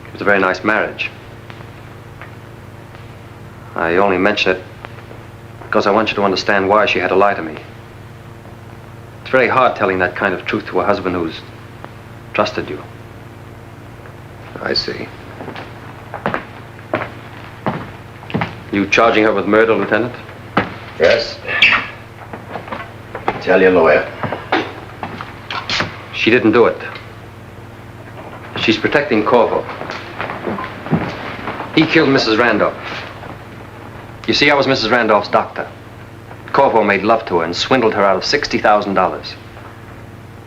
[SPEAKER 13] It was a very nice marriage. I only mention it because I want you to understand why she had to lie to me. It's very hard telling that kind of truth to a husband who's trusted you.
[SPEAKER 12] I see.
[SPEAKER 13] You charging her with murder, Lieutenant?
[SPEAKER 12] Yes. Tell your lawyer.
[SPEAKER 13] She didn't do it. She's protecting Korvo. He killed Mrs. Randolph. You see, I was Mrs. Randolph's doctor. Korvo made love to her and swindled her out of $60,000.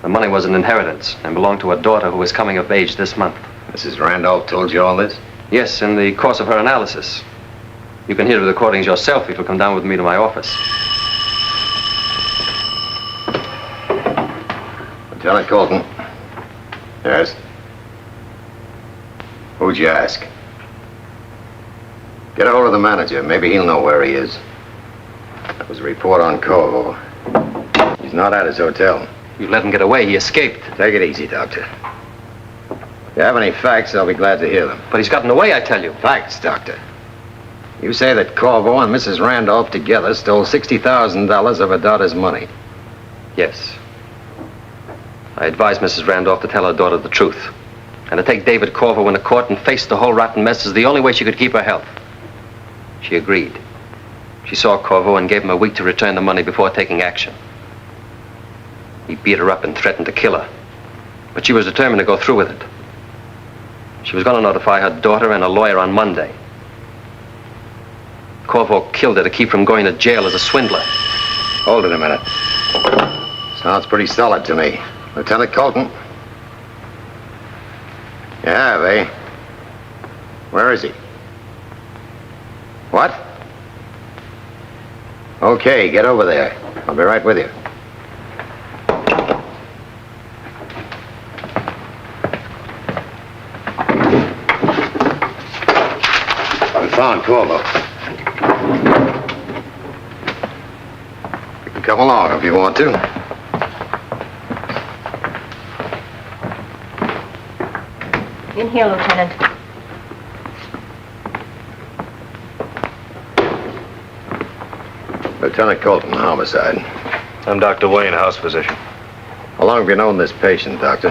[SPEAKER 13] The money was an inheritance and belonged to a daughter who was coming of age this month.
[SPEAKER 12] Mrs. Randolph told you all this?
[SPEAKER 13] Yes, in the course of her analysis. You can hear the recordings yourself if you'll come down with me to my office.
[SPEAKER 12] Lieutenant Colton. Yes? Who'd you ask? Get a hold of the manager. Maybe he'll know where he is. That was a report on Korvo. He's not at his hotel.
[SPEAKER 13] You let him get away. He escaped.
[SPEAKER 12] Take it easy, Doctor. If you have any facts, I'll be glad to hear them.
[SPEAKER 13] But he's gotten away, I tell you.
[SPEAKER 12] Facts, Doctor. You say that Korvo and Mrs. Randolph together stole $60,000 of her daughter's money.
[SPEAKER 13] Yes. I advised Mrs. Randolph to tell her daughter the truth. And to take David Korvo into court and face the whole rotten mess is the only way she could keep her health. She agreed. She saw Korvo and gave him a week to return the money before taking action. He beat her up and threatened to kill her. But she was determined to go through with it. She was going to notify her daughter and a lawyer on Monday. Korvo killed her to keep from going to jail as a swindler.
[SPEAKER 12] Hold it a minute. Sounds pretty solid to me. Lieutenant Colton? You have, eh? Where is he? What? Okay, get over there. I'll be right with you. I found Korvo. You can come along if you want to.
[SPEAKER 2] In here, Lieutenant.
[SPEAKER 12] Lieutenant Colton, homicide.
[SPEAKER 1] I'm Dr. Wayne, house physician.
[SPEAKER 12] How long have you known this patient, Doctor?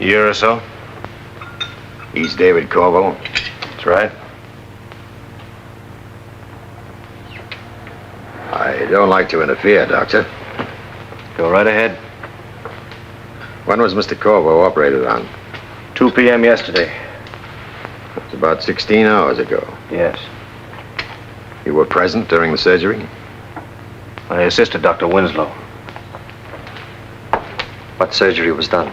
[SPEAKER 1] A year or so?
[SPEAKER 12] He's David Korvo.
[SPEAKER 1] That's right.
[SPEAKER 12] I don't like to interfere, Doctor.
[SPEAKER 1] Go right ahead.
[SPEAKER 12] When was Mr. Korvo operated on?
[SPEAKER 1] 2 p.m. yesterday.
[SPEAKER 12] It's about 16 hours ago.
[SPEAKER 1] Yes.
[SPEAKER 12] You were present during the surgery?
[SPEAKER 1] I assisted Dr. Winslow.
[SPEAKER 13] What surgery was done?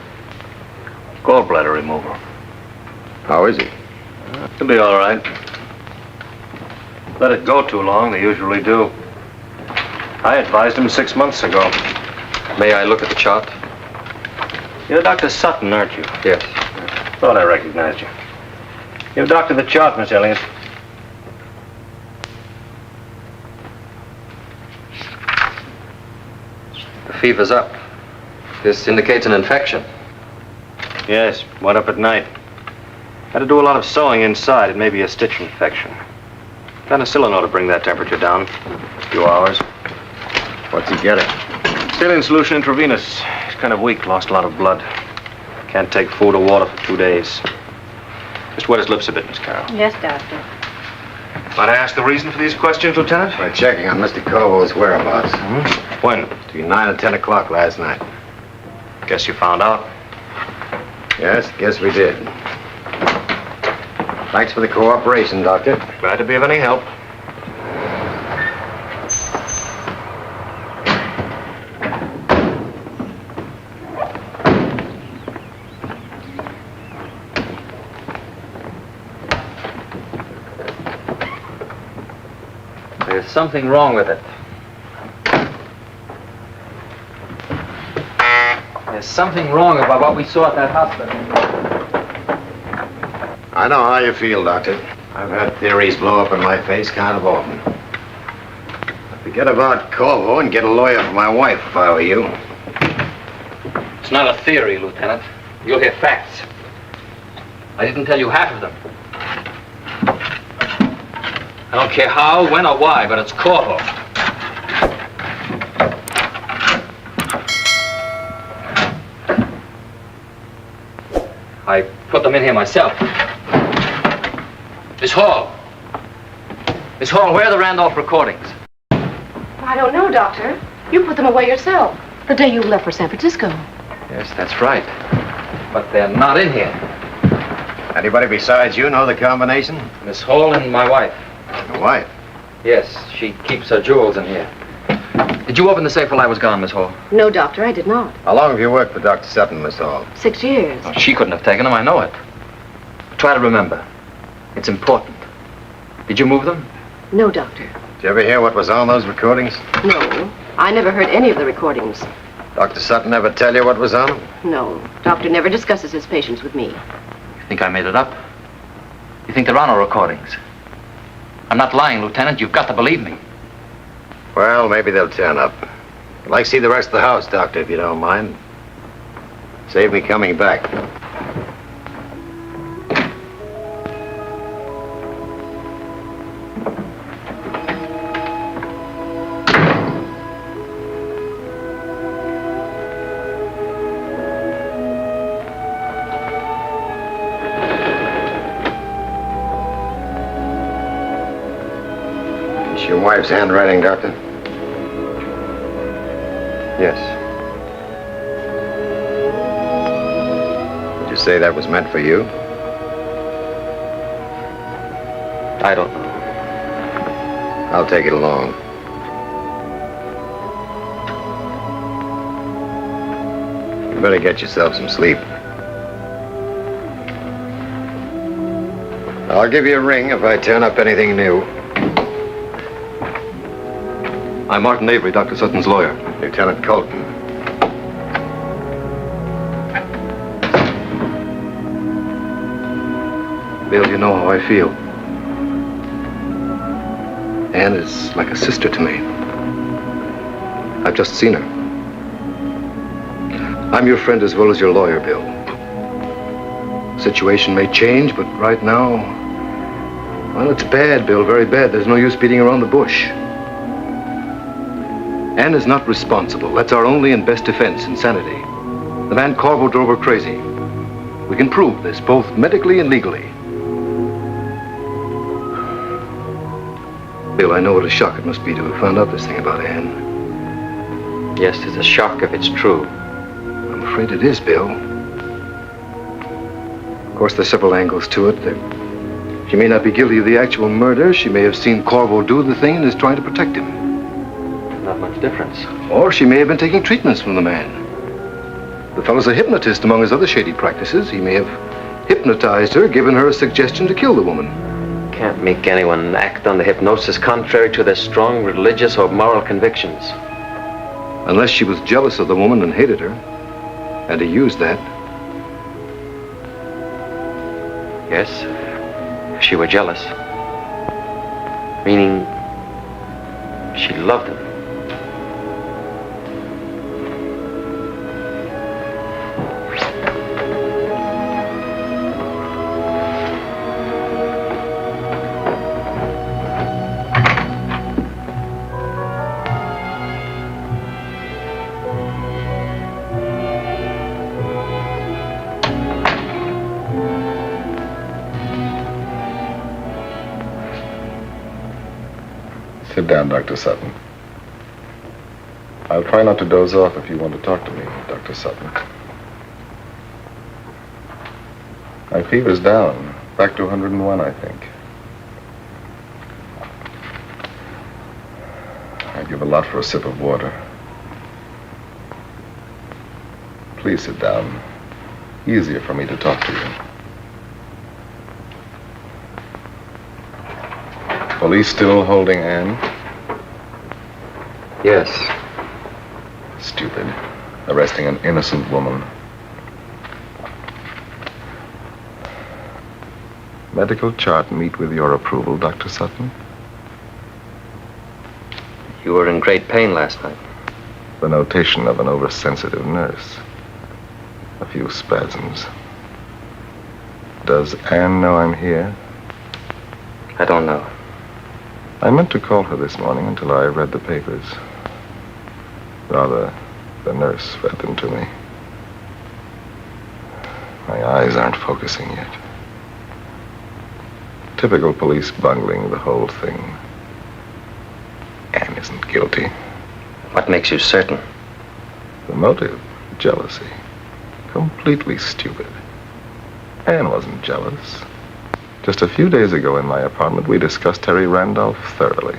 [SPEAKER 1] Gallbladder removal.
[SPEAKER 12] How is he?
[SPEAKER 1] He'll be all right. Let it go too long, they usually do. I advised him 6 months ago.
[SPEAKER 13] May I look at the chart?
[SPEAKER 1] You're Dr. Sutton, aren't you?
[SPEAKER 13] Yes.
[SPEAKER 1] Thought I recognized you. Give Doctor the chart, Miss Elliott.
[SPEAKER 8] fever's up. This indicates an infection.
[SPEAKER 14] Yes, went up at night. Had to do a lot of sewing inside. It may be a stitch infection. Penicillin ought to bring that temperature down. A few hours.
[SPEAKER 12] What's he getting?
[SPEAKER 14] Saline solution intravenous. He's kind of weak, lost a lot of blood. Can't take food or water for 2 days. Just wet his lips a bit, Miss Carroll.
[SPEAKER 2] Yes, Doctor.
[SPEAKER 14] Might I ask the reason for these questions, Lieutenant?
[SPEAKER 12] By checking on Mr. Korvo's whereabouts.
[SPEAKER 14] When?
[SPEAKER 12] Between 9 and 10 o'clock last night.
[SPEAKER 14] Guess you found out.
[SPEAKER 12] Yes, guess we did. Thanks for the cooperation, Doctor.
[SPEAKER 14] Glad to be of any help.
[SPEAKER 8] There's something wrong with it. There's something wrong about what we saw at that hospital.
[SPEAKER 12] I know how you feel, Doctor. I've had theories blow up in my face kind of often. Forget about Korvo and get a lawyer for my wife if I were you.
[SPEAKER 8] It's not a theory, Lieutenant. You'll hear facts. I didn't tell you half of them. I don't care how, when, or why, but it's Korvo. I put them in here myself. Miss Hall. Miss Hall, where are the Randolph recordings?
[SPEAKER 7] I don't know, Doctor. You put them away yourself. The day you left for San Francisco.
[SPEAKER 8] Yes, that's right. But they're not in here.
[SPEAKER 12] Anybody besides you know the combination?
[SPEAKER 8] Miss Hall and my wife.
[SPEAKER 12] Your wife?
[SPEAKER 8] Yes, she keeps her jewels in here. Did you open the safe while I was gone, Miss Hall?
[SPEAKER 7] No, Doctor, I did not.
[SPEAKER 12] How long have you worked for Dr. Sutton, Miss Hall?
[SPEAKER 7] 6 years.
[SPEAKER 8] Oh, she couldn't have taken them, I know it. Try to remember. It's important. Did you move them?
[SPEAKER 7] No, Doctor.
[SPEAKER 12] Did you ever hear what was on those recordings?
[SPEAKER 7] No, I never heard any of the recordings.
[SPEAKER 12] Dr. Sutton ever tell you what was on them?
[SPEAKER 7] No, Doctor never discusses his patients with me.
[SPEAKER 8] You think I made it up? You think there are no recordings? I'm not lying, Lieutenant. You've got to believe me.
[SPEAKER 12] Well, maybe they'll turn up. I'd like to see the rest of the house, Doctor, if you don't mind. Save me coming back. It's your wife's handwriting, Doctor?
[SPEAKER 14] Yes.
[SPEAKER 12] Would you say that was meant for you?
[SPEAKER 8] I don't know.
[SPEAKER 12] I'll take it along. You better get yourself some sleep. I'll give you a ring if I turn up anything new.
[SPEAKER 3] I'm Martin Avery, Dr. Sutton's lawyer.
[SPEAKER 12] Lieutenant Colton.
[SPEAKER 3] Bill, you know how I feel. Anne is like a sister to me. I've just seen her. I'm your friend as well as your lawyer, Bill. Situation may change, but right now, well, it's bad, Bill, very bad. There's no use beating around the bush. Anne is not responsible. That's our only and best defense, insanity. The man Korvo drove her crazy. We can prove this, both medically and legally. Bill, I know what a shock it must be to have found out this thing about Anne.
[SPEAKER 8] Yes, it's a shock if it's true.
[SPEAKER 3] I'm afraid it is, Bill. Of course, there's several angles to it. She may not be guilty of the actual murder. She may have seen Korvo do the thing and is trying to protect him.
[SPEAKER 8] Not much difference.
[SPEAKER 3] Or she may have been taking treatments from the man. The fellow's a hypnotist among his other shady practices. He may have hypnotized her, given her a suggestion to kill the woman.
[SPEAKER 13] Can't make anyone act under hypnosis contrary to their strong religious or moral convictions.
[SPEAKER 3] Unless she was jealous of the woman and hated her. And he used that.
[SPEAKER 13] Yes, if she were jealous. Meaning she loved him.
[SPEAKER 5] down, Dr. Sutton. I'll try not to doze off if you want to talk to me, Dr. Sutton. My fever's down, back to 101, I think. I'd give a lot for a sip of water. Please sit down. Easier for me to talk to you. Police still holding Anne?
[SPEAKER 8] Yes.
[SPEAKER 5] Stupid. Arresting an innocent woman. Medical chart meet with your approval, Dr. Sutton?
[SPEAKER 13] You were in great pain last night.
[SPEAKER 5] The notation of an oversensitive nurse. A few spasms. Does Anne know I'm here?
[SPEAKER 13] I don't know.
[SPEAKER 5] I meant to call her this morning until I read the papers. Rather, the nurse read them to me. My eyes aren't focusing yet. Typical police bungling the whole thing. Anne isn't guilty.
[SPEAKER 13] What makes you certain?
[SPEAKER 5] The motive, jealousy. Completely stupid. Anne wasn't jealous. Just a few days ago in my apartment, we discussed Terry Randolph thoroughly.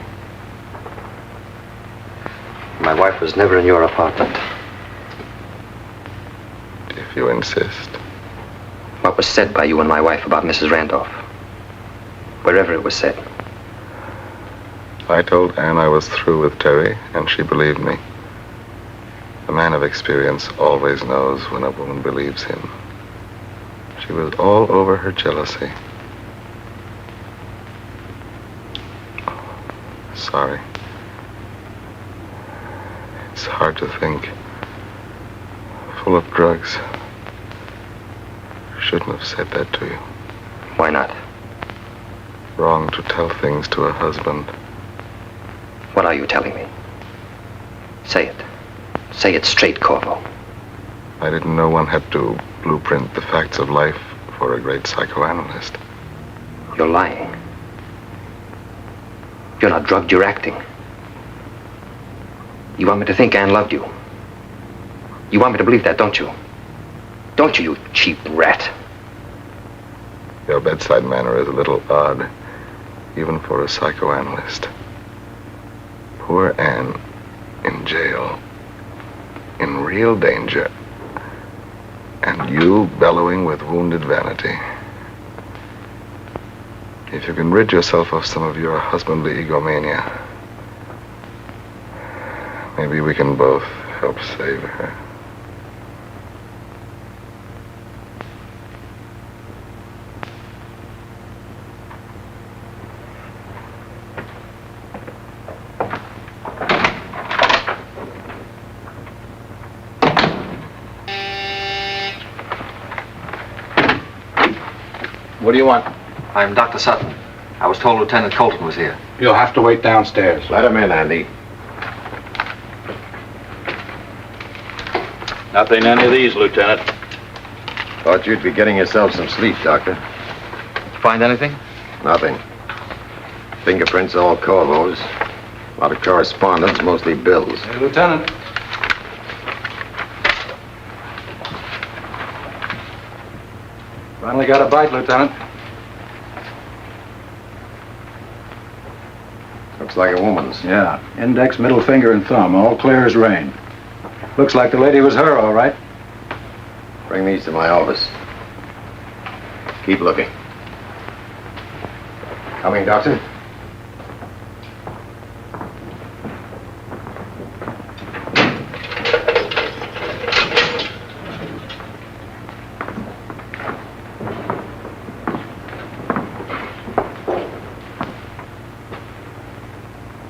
[SPEAKER 13] My wife was never in your apartment.
[SPEAKER 5] If you insist.
[SPEAKER 13] What was said by you and my wife about Mrs. Randolph? Wherever it was said.
[SPEAKER 5] I told Anne I was through with Terry, and she believed me. A man of experience always knows when a woman believes him. She was all over her jealousy. Sorry. It's hard to think. Full of drugs. Shouldn't have said that to you.
[SPEAKER 13] Why not?
[SPEAKER 5] Wrong to tell things to a husband.
[SPEAKER 13] What are you telling me? Say it. Say it straight, Korvo.
[SPEAKER 5] I didn't know one had to blueprint the facts of life for a great psychoanalyst.
[SPEAKER 13] You're lying. You're not drugged, you're acting. You want me to think Anne loved you. You want me to believe that, don't you? Don't you, you cheap rat?
[SPEAKER 5] Your bedside manner is a little odd, even for a psychoanalyst. Poor Anne, in jail, in real danger, and you bellowing with wounded vanity. If you can rid yourself of some of your husbandly egomania, maybe we can both help save her.
[SPEAKER 3] What do you want?
[SPEAKER 8] I'm Dr. Sutton. I was told Lieutenant Colton was here.
[SPEAKER 3] You'll have to wait downstairs.
[SPEAKER 12] Let him in, Andy.
[SPEAKER 14] Nothing any of these, Lieutenant.
[SPEAKER 12] Thought you'd be getting yourself some sleep, Doctor.
[SPEAKER 8] Find anything?
[SPEAKER 12] Nothing. Fingerprints all Korvo's. A lot of correspondence, mostly bills.
[SPEAKER 3] Hey, Lieutenant. Finally got a bite, Lieutenant.
[SPEAKER 12] Looks like a woman's.
[SPEAKER 3] Yeah. Index, middle finger, and thumb, all clear as rain. Looks like the lady was her, all right.
[SPEAKER 12] Bring these to my office. Keep looking. Coming, Doctor?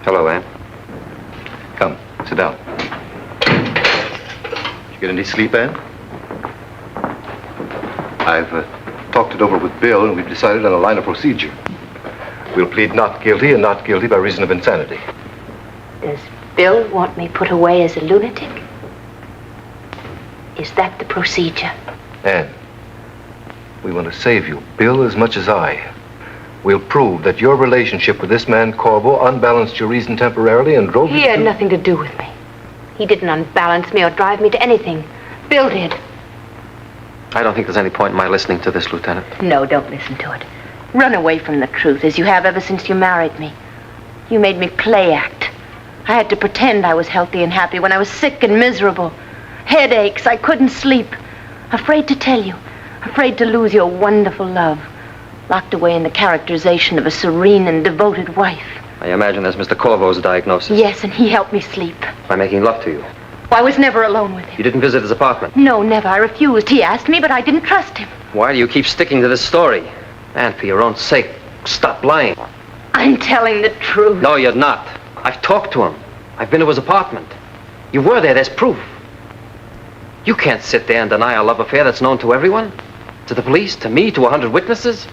[SPEAKER 8] Hello, Anne. Come, sit down. Did you get any sleep, Anne?
[SPEAKER 15] I've talked it over with Bill, and we've decided on a line of procedure. We'll plead not guilty and not guilty by reason of insanity.
[SPEAKER 2] Does Bill want me put away as a lunatic? Is that the procedure?
[SPEAKER 15] Anne, we want to save you, Bill as much as I. We'll prove that your relationship with this man, Korvo, unbalanced your reason temporarily and drove you
[SPEAKER 2] He had nothing to do with me. He didn't unbalance me or drive me to anything. Bill did.
[SPEAKER 13] I don't think there's any point in my listening to this, Lieutenant.
[SPEAKER 2] No, don't listen to it. Run away from the truth, as you have ever since you married me. You made me play act. I had to pretend I was healthy and happy when I was sick and miserable. Headaches, I couldn't sleep. Afraid to tell you. Afraid to lose your wonderful love. Locked away in the characterization of a serene and devoted wife.
[SPEAKER 13] I imagine that's Mr. Korvo's diagnosis.
[SPEAKER 2] Yes, and he helped me sleep.
[SPEAKER 13] By making love to you.
[SPEAKER 2] I was never alone with him.
[SPEAKER 13] You didn't visit his apartment?
[SPEAKER 2] No, never. I refused. He asked me, but I didn't trust him.
[SPEAKER 13] Why do you keep sticking to this story? And for your own sake, stop lying.
[SPEAKER 2] I'm telling the truth.
[SPEAKER 13] No, you're not. I've talked to him. I've been to his apartment. You were there. There's proof. You can't sit there and deny a love affair that's known to everyone. To the police, to me, to 100 witnesses.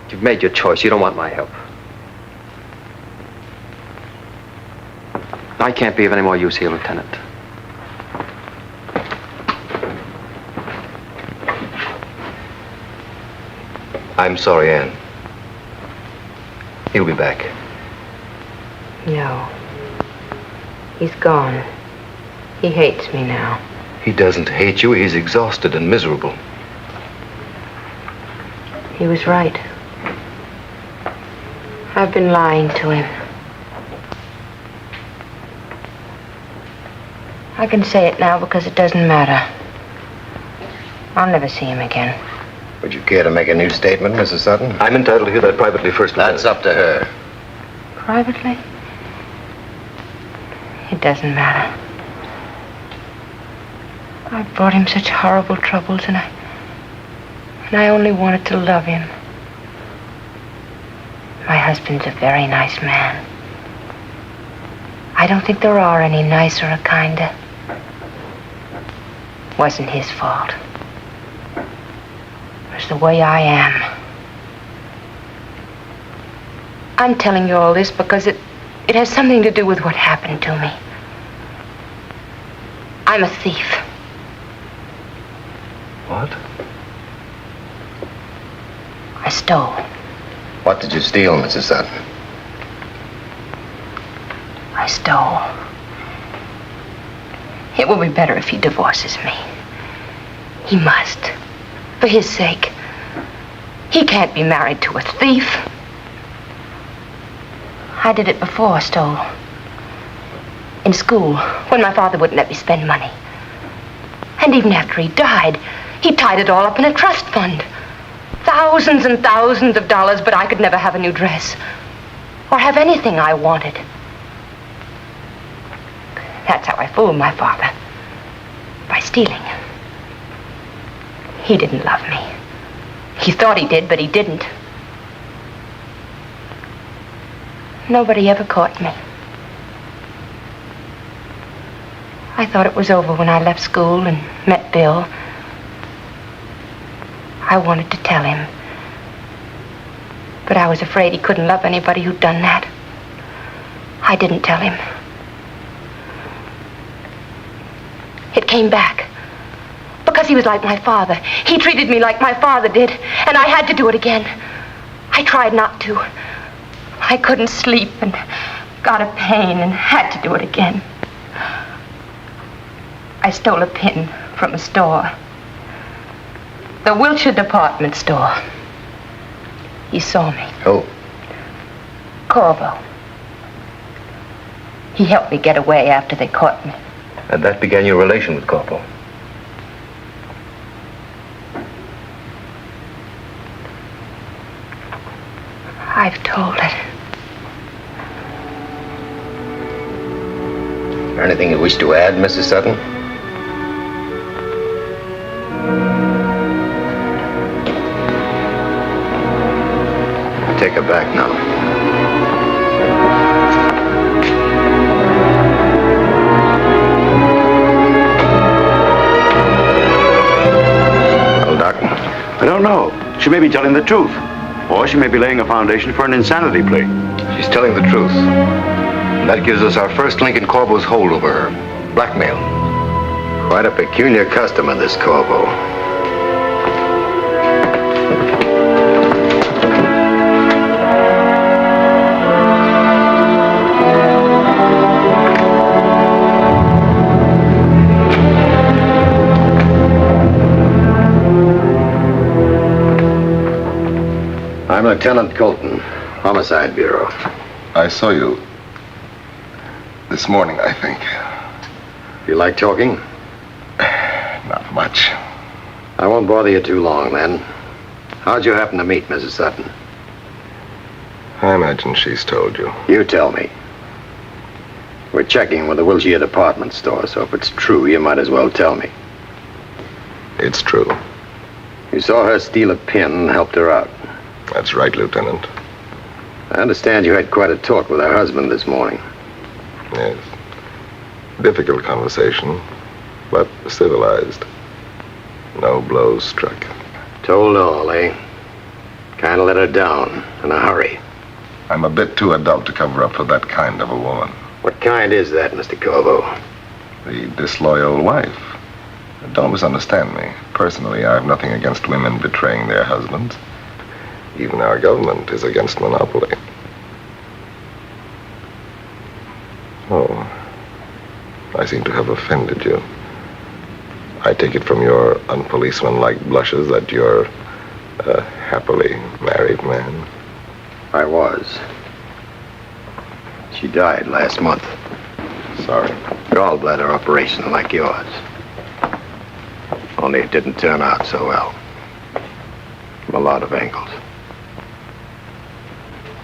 [SPEAKER 13] You've made your choice. You don't want my help. I can't be of any more use here, Lieutenant.
[SPEAKER 15] I'm sorry, Anne. He'll be back.
[SPEAKER 2] No. He's gone. He hates me now.
[SPEAKER 15] He doesn't hate you. He's exhausted and miserable.
[SPEAKER 2] He was right. I've been lying to him. I can say it now because it doesn't matter. I'll never see him again.
[SPEAKER 12] Would you care to make a new statement, Mrs. Sutton?
[SPEAKER 15] I'm entitled to hear that privately first.
[SPEAKER 12] That's up to her.
[SPEAKER 2] Privately? It doesn't matter. I brought him such horrible troubles, and I only wanted to love him. My husband's a very nice man. I don't think there are any nicer or kinder. Wasn't his fault. It was the way I am. I'm telling you all this because it has something to do with what happened to me. I'm a thief.
[SPEAKER 15] What?
[SPEAKER 2] I stole.
[SPEAKER 12] What did you steal, Mrs. Sutton?
[SPEAKER 2] I stole. It will be better if he divorces me. He must. For his sake. He can't be married to a thief. I did it before I stole. In school, when my father wouldn't let me spend money. And even after he died, he tied it all up in a trust fund. Thousands and thousands of dollars, but I could never have a new dress. Or have anything I wanted. That's how I fooled my father. By stealing. He didn't love me. He thought he did, but he didn't. Nobody ever caught me. I thought it was over when I left school and met Bill. I wanted to tell him. But I was afraid he couldn't love anybody who'd done that. I didn't tell him. It came back. Because he was like my father. He treated me like my father did. And I had to do it again. I tried not to. I couldn't sleep and got a pain and had to do it again. I stole a pin from a store. The Wilshire department store. He saw me.
[SPEAKER 12] Who?
[SPEAKER 2] Korvo. He helped me get away after they caught me.
[SPEAKER 15] And that began your relation with Korvo?
[SPEAKER 2] I've told it.
[SPEAKER 12] Is there anything you wish to add, Mrs. Sutton? Take her back now. Well, Doc?
[SPEAKER 16] I don't know. She may be telling the truth. Or she may be laying a foundation for an insanity plea.
[SPEAKER 15] She's telling the truth. And that gives us our first link in Korvo's hold over her. Blackmail.
[SPEAKER 12] Quite a peculiar customer, this Korvo. Lieutenant Colton, Homicide Bureau.
[SPEAKER 5] I saw you this morning, I think.
[SPEAKER 12] You like talking?
[SPEAKER 5] Not much.
[SPEAKER 12] I won't bother you too long, then. How'd you happen to meet Mrs. Sutton?
[SPEAKER 5] I imagine she's told you.
[SPEAKER 12] You tell me. We're checking with the Wilshire department store, so if it's true, you might as well tell me.
[SPEAKER 5] It's true.
[SPEAKER 12] You saw her steal a pin and helped her out.
[SPEAKER 5] That's right, Lieutenant.
[SPEAKER 12] I understand you had quite a talk with her husband this morning.
[SPEAKER 5] Yes. Difficult conversation, but civilized. No blows struck.
[SPEAKER 12] Told all, eh? Kind of let her down in a hurry.
[SPEAKER 5] I'm a bit too adult to cover up for that kind of a woman.
[SPEAKER 12] What kind is that, Mr. Korvo?
[SPEAKER 5] The disloyal wife. Don't misunderstand me. Personally, I have nothing against women betraying their husbands. Even our government is against monopoly. Oh, I seem to have offended you. I take it from your unpoliceman-like blushes that you're a happily married man.
[SPEAKER 12] I was. She died last month.
[SPEAKER 5] Sorry.
[SPEAKER 12] Gallbladder operation like yours. Only it didn't turn out so well. From a lot of angles.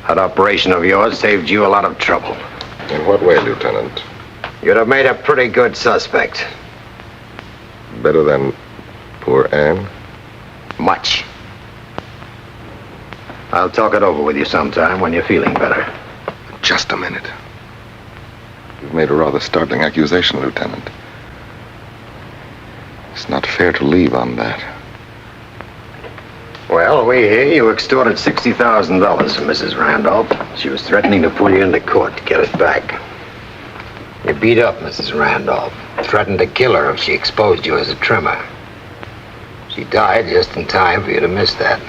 [SPEAKER 12] That operation of yours saved you a lot of trouble.
[SPEAKER 5] In what way, Lieutenant?
[SPEAKER 12] You'd have made a pretty good suspect.
[SPEAKER 5] Better than poor Anne?
[SPEAKER 12] Much. I'll talk it over with you sometime when you're feeling better.
[SPEAKER 5] Just a minute. You've made a rather startling accusation, Lieutenant. It's not fair to leave on that.
[SPEAKER 12] Well, we hear you extorted $60,000 from Mrs. Randolph. She was threatening to pull you into court to get it back. You beat up Mrs. Randolph, threatened to kill her if she exposed you as a trimmer. She died just in time for you to miss that.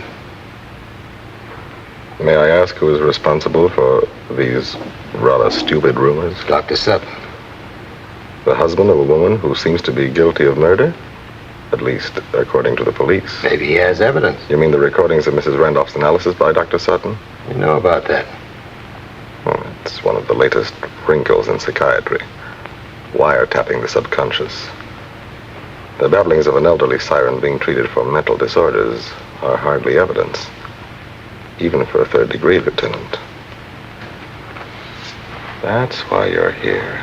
[SPEAKER 5] May I ask who is responsible for these rather stupid rumors?
[SPEAKER 12] Dr. Sutton.
[SPEAKER 5] The husband of a woman who seems to be guilty of murder? At least, according to the police.
[SPEAKER 12] Maybe he has evidence.
[SPEAKER 5] You mean the recordings of Mrs. Randolph's analysis by Dr. Sutton?
[SPEAKER 12] You know about that?
[SPEAKER 5] Oh, it's one of the latest wrinkles in psychiatry. Wiretapping the subconscious. The babblings of an elderly siren being treated for mental disorders are hardly evidence. Even for a third degree, Lieutenant. That's why you're here.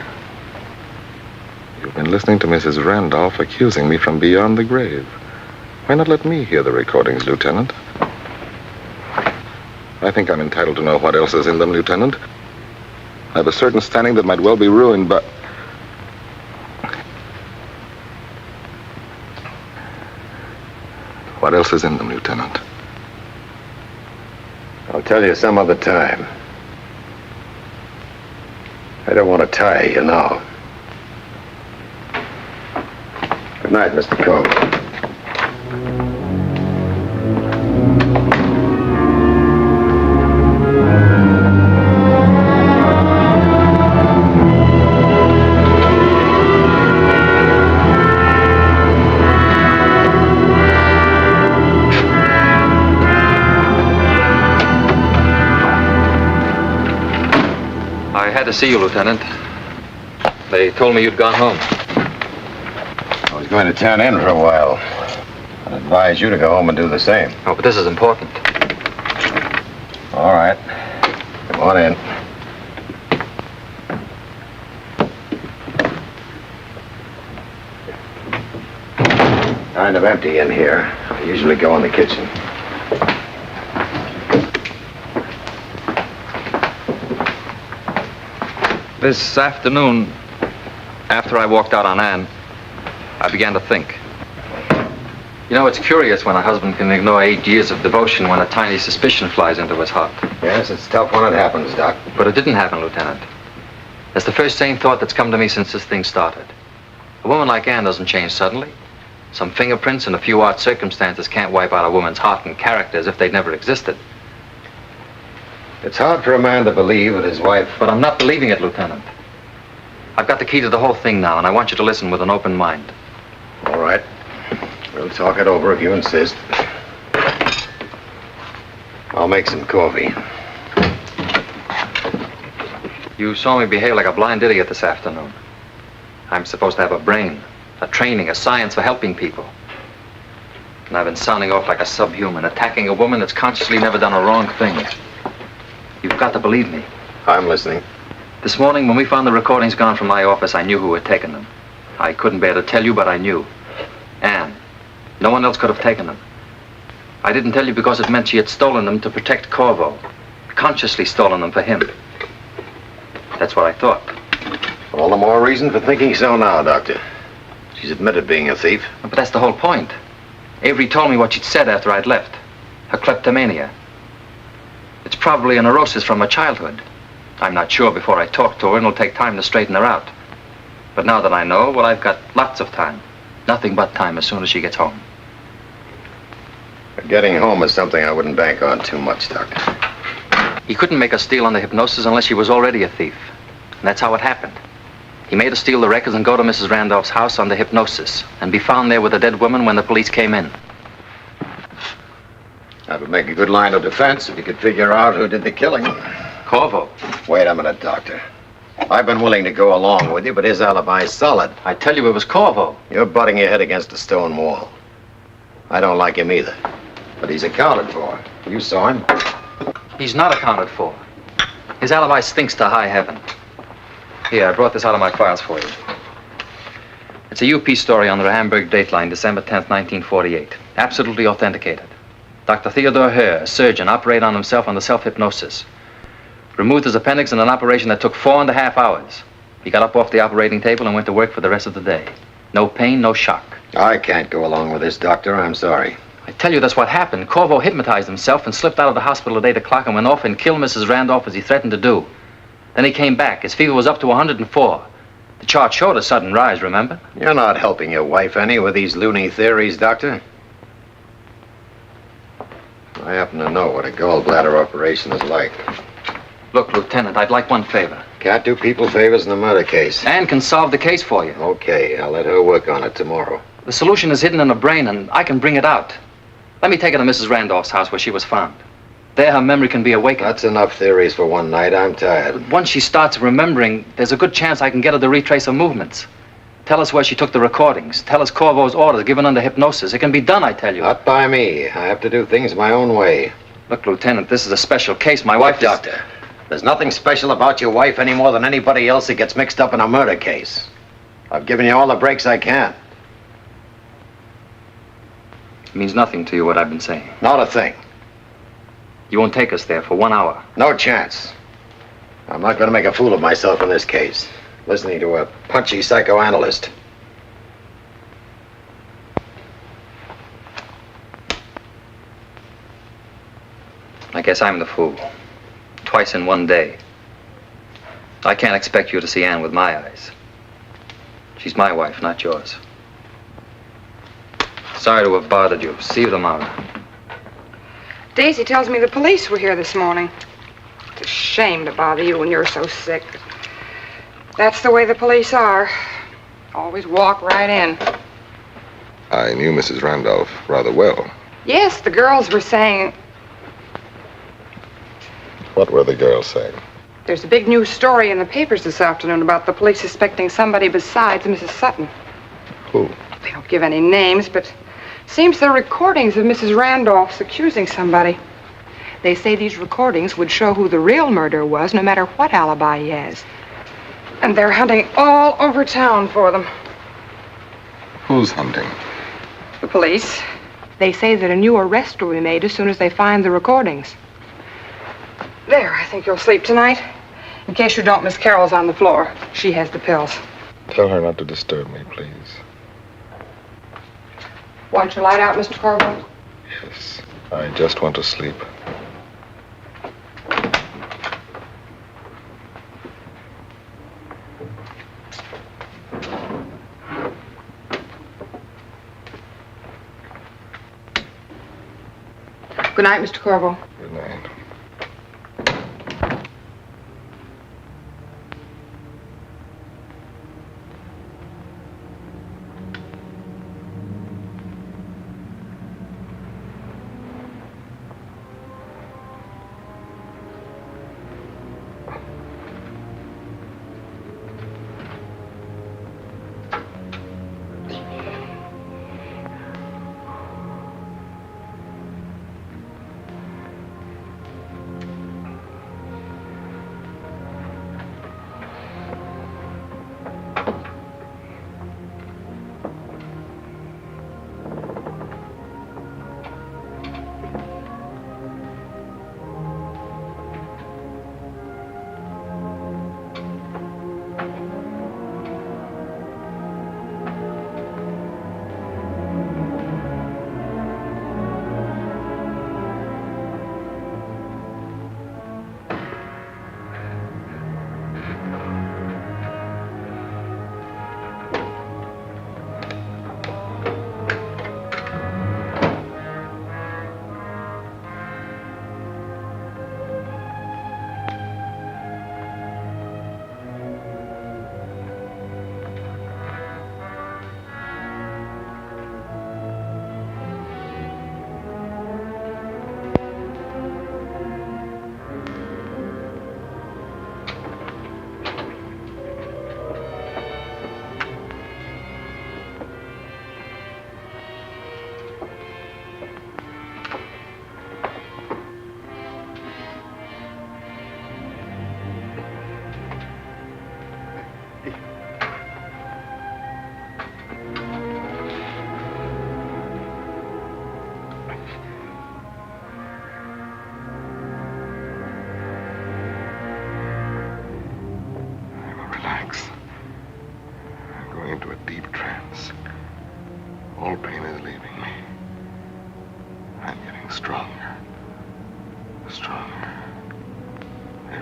[SPEAKER 5] You've been listening to Mrs. Randolph accusing me from beyond the grave. Why not let me hear the recordings, Lieutenant? I think I'm entitled to know what else is in them, Lieutenant. I have a certain standing that might well be ruined, but... What else is in them, Lieutenant?
[SPEAKER 12] I'll tell you some other time. I don't want to tire you now. Good night, Mr. Korvo.
[SPEAKER 8] I had to see you, Lieutenant. They told me you'd gone home.
[SPEAKER 12] I was going to turn in for a while. I'd advise you to go home and do the same.
[SPEAKER 8] Oh, but this is important.
[SPEAKER 12] All right. Come on in. Kind of empty in here. I usually go in the kitchen.
[SPEAKER 8] This afternoon, after I walked out on Anne, I began to think. You know, it's curious when a husband can ignore 8 years of devotion when a tiny suspicion flies into his heart.
[SPEAKER 12] Yes, it's tough when it happens, Doc.
[SPEAKER 8] But it didn't happen, Lieutenant. That's the first sane thought that's come to me since this thing started. A woman like Anne doesn't change suddenly. Some fingerprints and a few odd circumstances can't wipe out a woman's heart and character as if they'd never existed.
[SPEAKER 12] It's hard for a man to believe that his wife...
[SPEAKER 8] But I'm not believing it, Lieutenant. I've got the key to the whole thing now, and I want you to listen with an open mind.
[SPEAKER 12] All right. We'll talk it over if you insist. I'll make some coffee.
[SPEAKER 8] You saw me behave like a blind idiot this afternoon. I'm supposed to have a brain, a training, a science for helping people. And I've been sounding off like a subhuman, attacking a woman that's consciously never done a wrong thing. You've got to believe me.
[SPEAKER 12] I'm listening.
[SPEAKER 8] This morning, when we found the recordings gone from my office, I knew who had taken them. I couldn't bear to tell you, but I knew. Anne. No one else could have taken them. I didn't tell you because it meant she had stolen them to protect Korvo. Consciously stolen them for him. That's what I thought.
[SPEAKER 12] All the more reason for thinking so now, Doctor. She's admitted being a thief.
[SPEAKER 8] But that's the whole point. Avery told me what she'd said after I'd left. Her kleptomania. It's probably a neurosis from her childhood. I'm not sure before I talk to her, and it'll take time to straighten her out. But now that I know, well, I've got lots of time. Nothing but time as soon as she gets home.
[SPEAKER 12] Getting home is something I wouldn't bank on too much, Doctor.
[SPEAKER 8] He couldn't make her steal under hypnosis unless she was already a thief. And that's how it happened. He made her steal the records and go to Mrs. Randolph's house under hypnosis and be found there with a dead woman when the police came in.
[SPEAKER 12] That would make a good line of defense if you could figure out who did the killing.
[SPEAKER 8] Korvo.
[SPEAKER 12] Wait a minute, Doctor. I've been willing to go along with you, but his alibi's solid.
[SPEAKER 8] I tell you it was Korvo.
[SPEAKER 12] You're butting your head against a stone wall. I don't like him either, but he's accounted for. You saw him.
[SPEAKER 8] He's not accounted for. His alibi stinks to high heaven. Here, I brought this out of my files for you. It's a UP story on the Hamburg dateline, December 10th, 1948. Absolutely authenticated. Dr. Theodore Herr, a surgeon, operated on himself under self-hypnosis. Removed his appendix in an operation that took 4.5 hours. He got up off the operating table and went to work for the rest of the day. No pain, no shock.
[SPEAKER 12] I can't go along with this, Doctor. I'm sorry.
[SPEAKER 8] I tell you, that's what happened. Korvo hypnotized himself and slipped out of the hospital at 8 o'clock and went off and killed Mrs. Randolph as he threatened to do. Then he came back. His fever was up to 104. The chart showed a sudden rise, remember?
[SPEAKER 12] You're not helping your wife any with these loony theories, Doctor. I happen to know what a gallbladder operation is like.
[SPEAKER 8] Look, Lieutenant, I'd like one favor.
[SPEAKER 12] Can't do people favors in a murder case.
[SPEAKER 8] Anne can solve the case for you.
[SPEAKER 12] Okay, I'll let her work on it tomorrow.
[SPEAKER 8] The solution is hidden in her brain, and I can bring it out. Let me take her to Mrs. Randolph's house where she was found. There her memory can be awakened.
[SPEAKER 12] That's enough theories for one night. I'm tired.
[SPEAKER 8] But once she starts remembering, there's a good chance I can get her to retrace her movements. Tell us where she took the recordings. Tell us Korvo's orders given under hypnosis. It can be done, I tell you.
[SPEAKER 12] Not by me. I have to do things my own way.
[SPEAKER 8] Look, Lieutenant, this is a special case. My wife,
[SPEAKER 12] Doctor? There's nothing special about your wife any more than anybody else that gets mixed up in a murder case. I've given you all the breaks I can.
[SPEAKER 8] It means nothing to you what I've been saying.
[SPEAKER 12] Not a thing.
[SPEAKER 8] You won't take us there for 1 hour.
[SPEAKER 12] No chance. I'm not going to make a fool of myself in this case. Listening to a punchy psychoanalyst.
[SPEAKER 8] I guess I'm the fool. Twice in one day. I can't expect you to see Anne with my eyes. She's my wife, not yours. Sorry to have bothered you. See you tomorrow.
[SPEAKER 17] Daisy tells me the police were here this morning. It's a shame to bother you when you're so sick. That's the way the police are. Always walk right in.
[SPEAKER 5] I knew Mrs. Randolph rather well.
[SPEAKER 17] Yes, the girls were saying...
[SPEAKER 5] What were the girls saying?
[SPEAKER 17] There's a big news story in the papers this afternoon about the police suspecting somebody besides Mrs. Sutton.
[SPEAKER 5] Who?
[SPEAKER 17] They don't give any names, but seems there are recordings of Mrs. Randolph's accusing somebody. They say these recordings would show who the real murderer was, no matter what alibi he has. And they're hunting all over town for them.
[SPEAKER 5] Who's hunting?
[SPEAKER 17] The police. They say that a new arrest will be made as soon as they find the recordings. There, I think you'll sleep tonight. In case you don't, Miss Carroll's on the floor. She has the pills.
[SPEAKER 5] Tell her not to disturb me, please.
[SPEAKER 17] Want your light out, Mr. Korvo?
[SPEAKER 5] Yes, I just want to sleep.
[SPEAKER 17] Good night, Mr. Korvo.
[SPEAKER 5] Good night.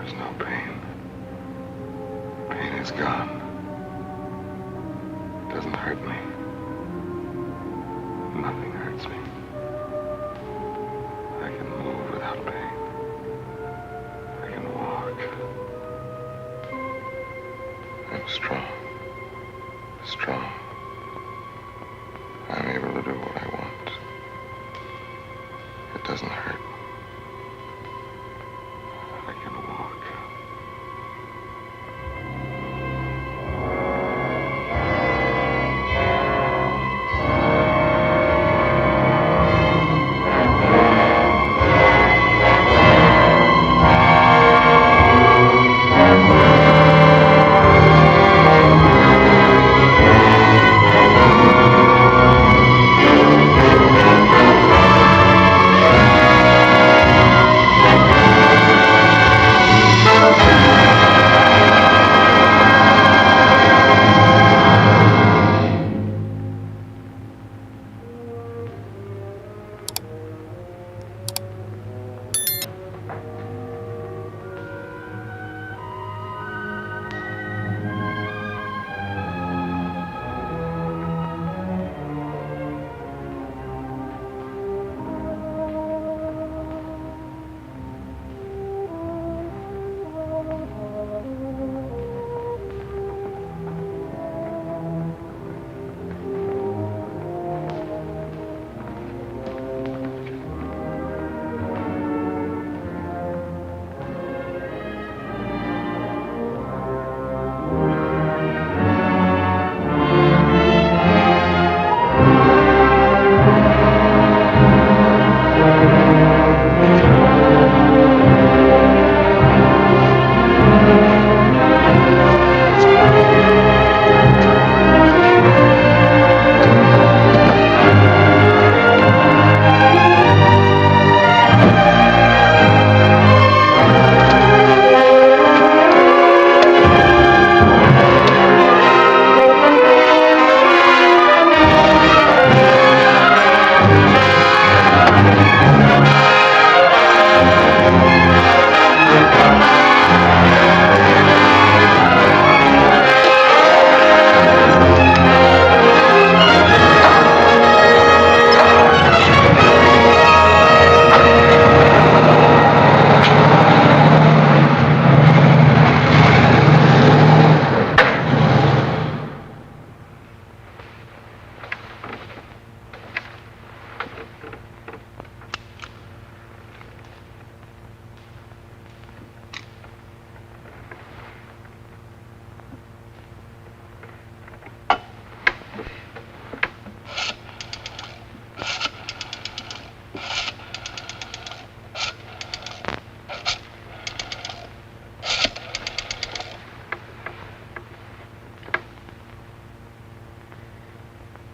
[SPEAKER 5] There's no pain. Pain is gone. It doesn't hurt me. Nothing hurts me. I can move without pain. I can walk. I'm strong. Strong. I'm able to do what I want. It doesn't hurt. I can walk.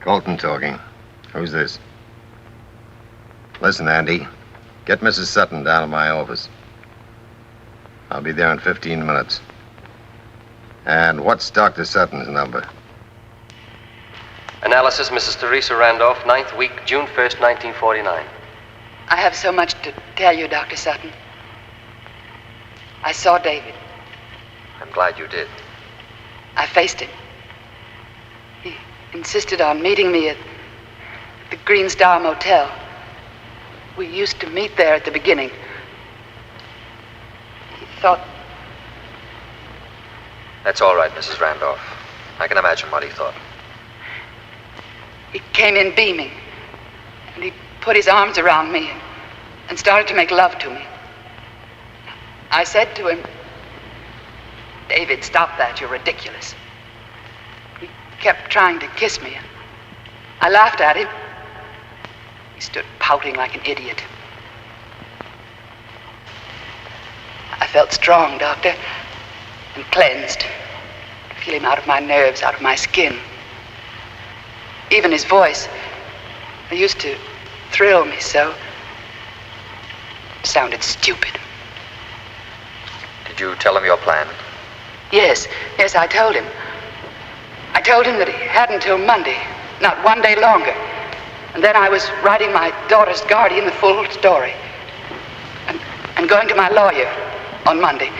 [SPEAKER 12] Colton talking. Who's this? Listen, Andy. Get Mrs. Sutton down to my office. I'll be there in 15 minutes. And what's Dr. Sutton's number?
[SPEAKER 13] Analysis, Mrs. Theresa Randolph, 9th week, June 1st, 1949.
[SPEAKER 18] I have so much to tell you, Dr. Sutton. I saw David.
[SPEAKER 8] I'm glad you did.
[SPEAKER 18] I faced him. He insisted on meeting me at the Green Star Motel. We used to meet there at the beginning. He thought...
[SPEAKER 8] That's all right, Mrs. Randolph. I can imagine what he thought.
[SPEAKER 18] He came in beaming, and he put his arms around me and started to make love to me. I said to him, "David, stop that. You're ridiculous." He kept trying to kiss me. I laughed at him. He stood pouting like an idiot. I felt strong, Doctor, and cleansed. To feel him out of my nerves, out of my skin. Even his voice, it used to thrill me so. It sounded stupid.
[SPEAKER 8] Did you tell him your plan?
[SPEAKER 18] Yes, I told him. I told him that he had until Monday, not one day longer. And then I was writing my daughter's guardian the full story. And going to my lawyer on Monday.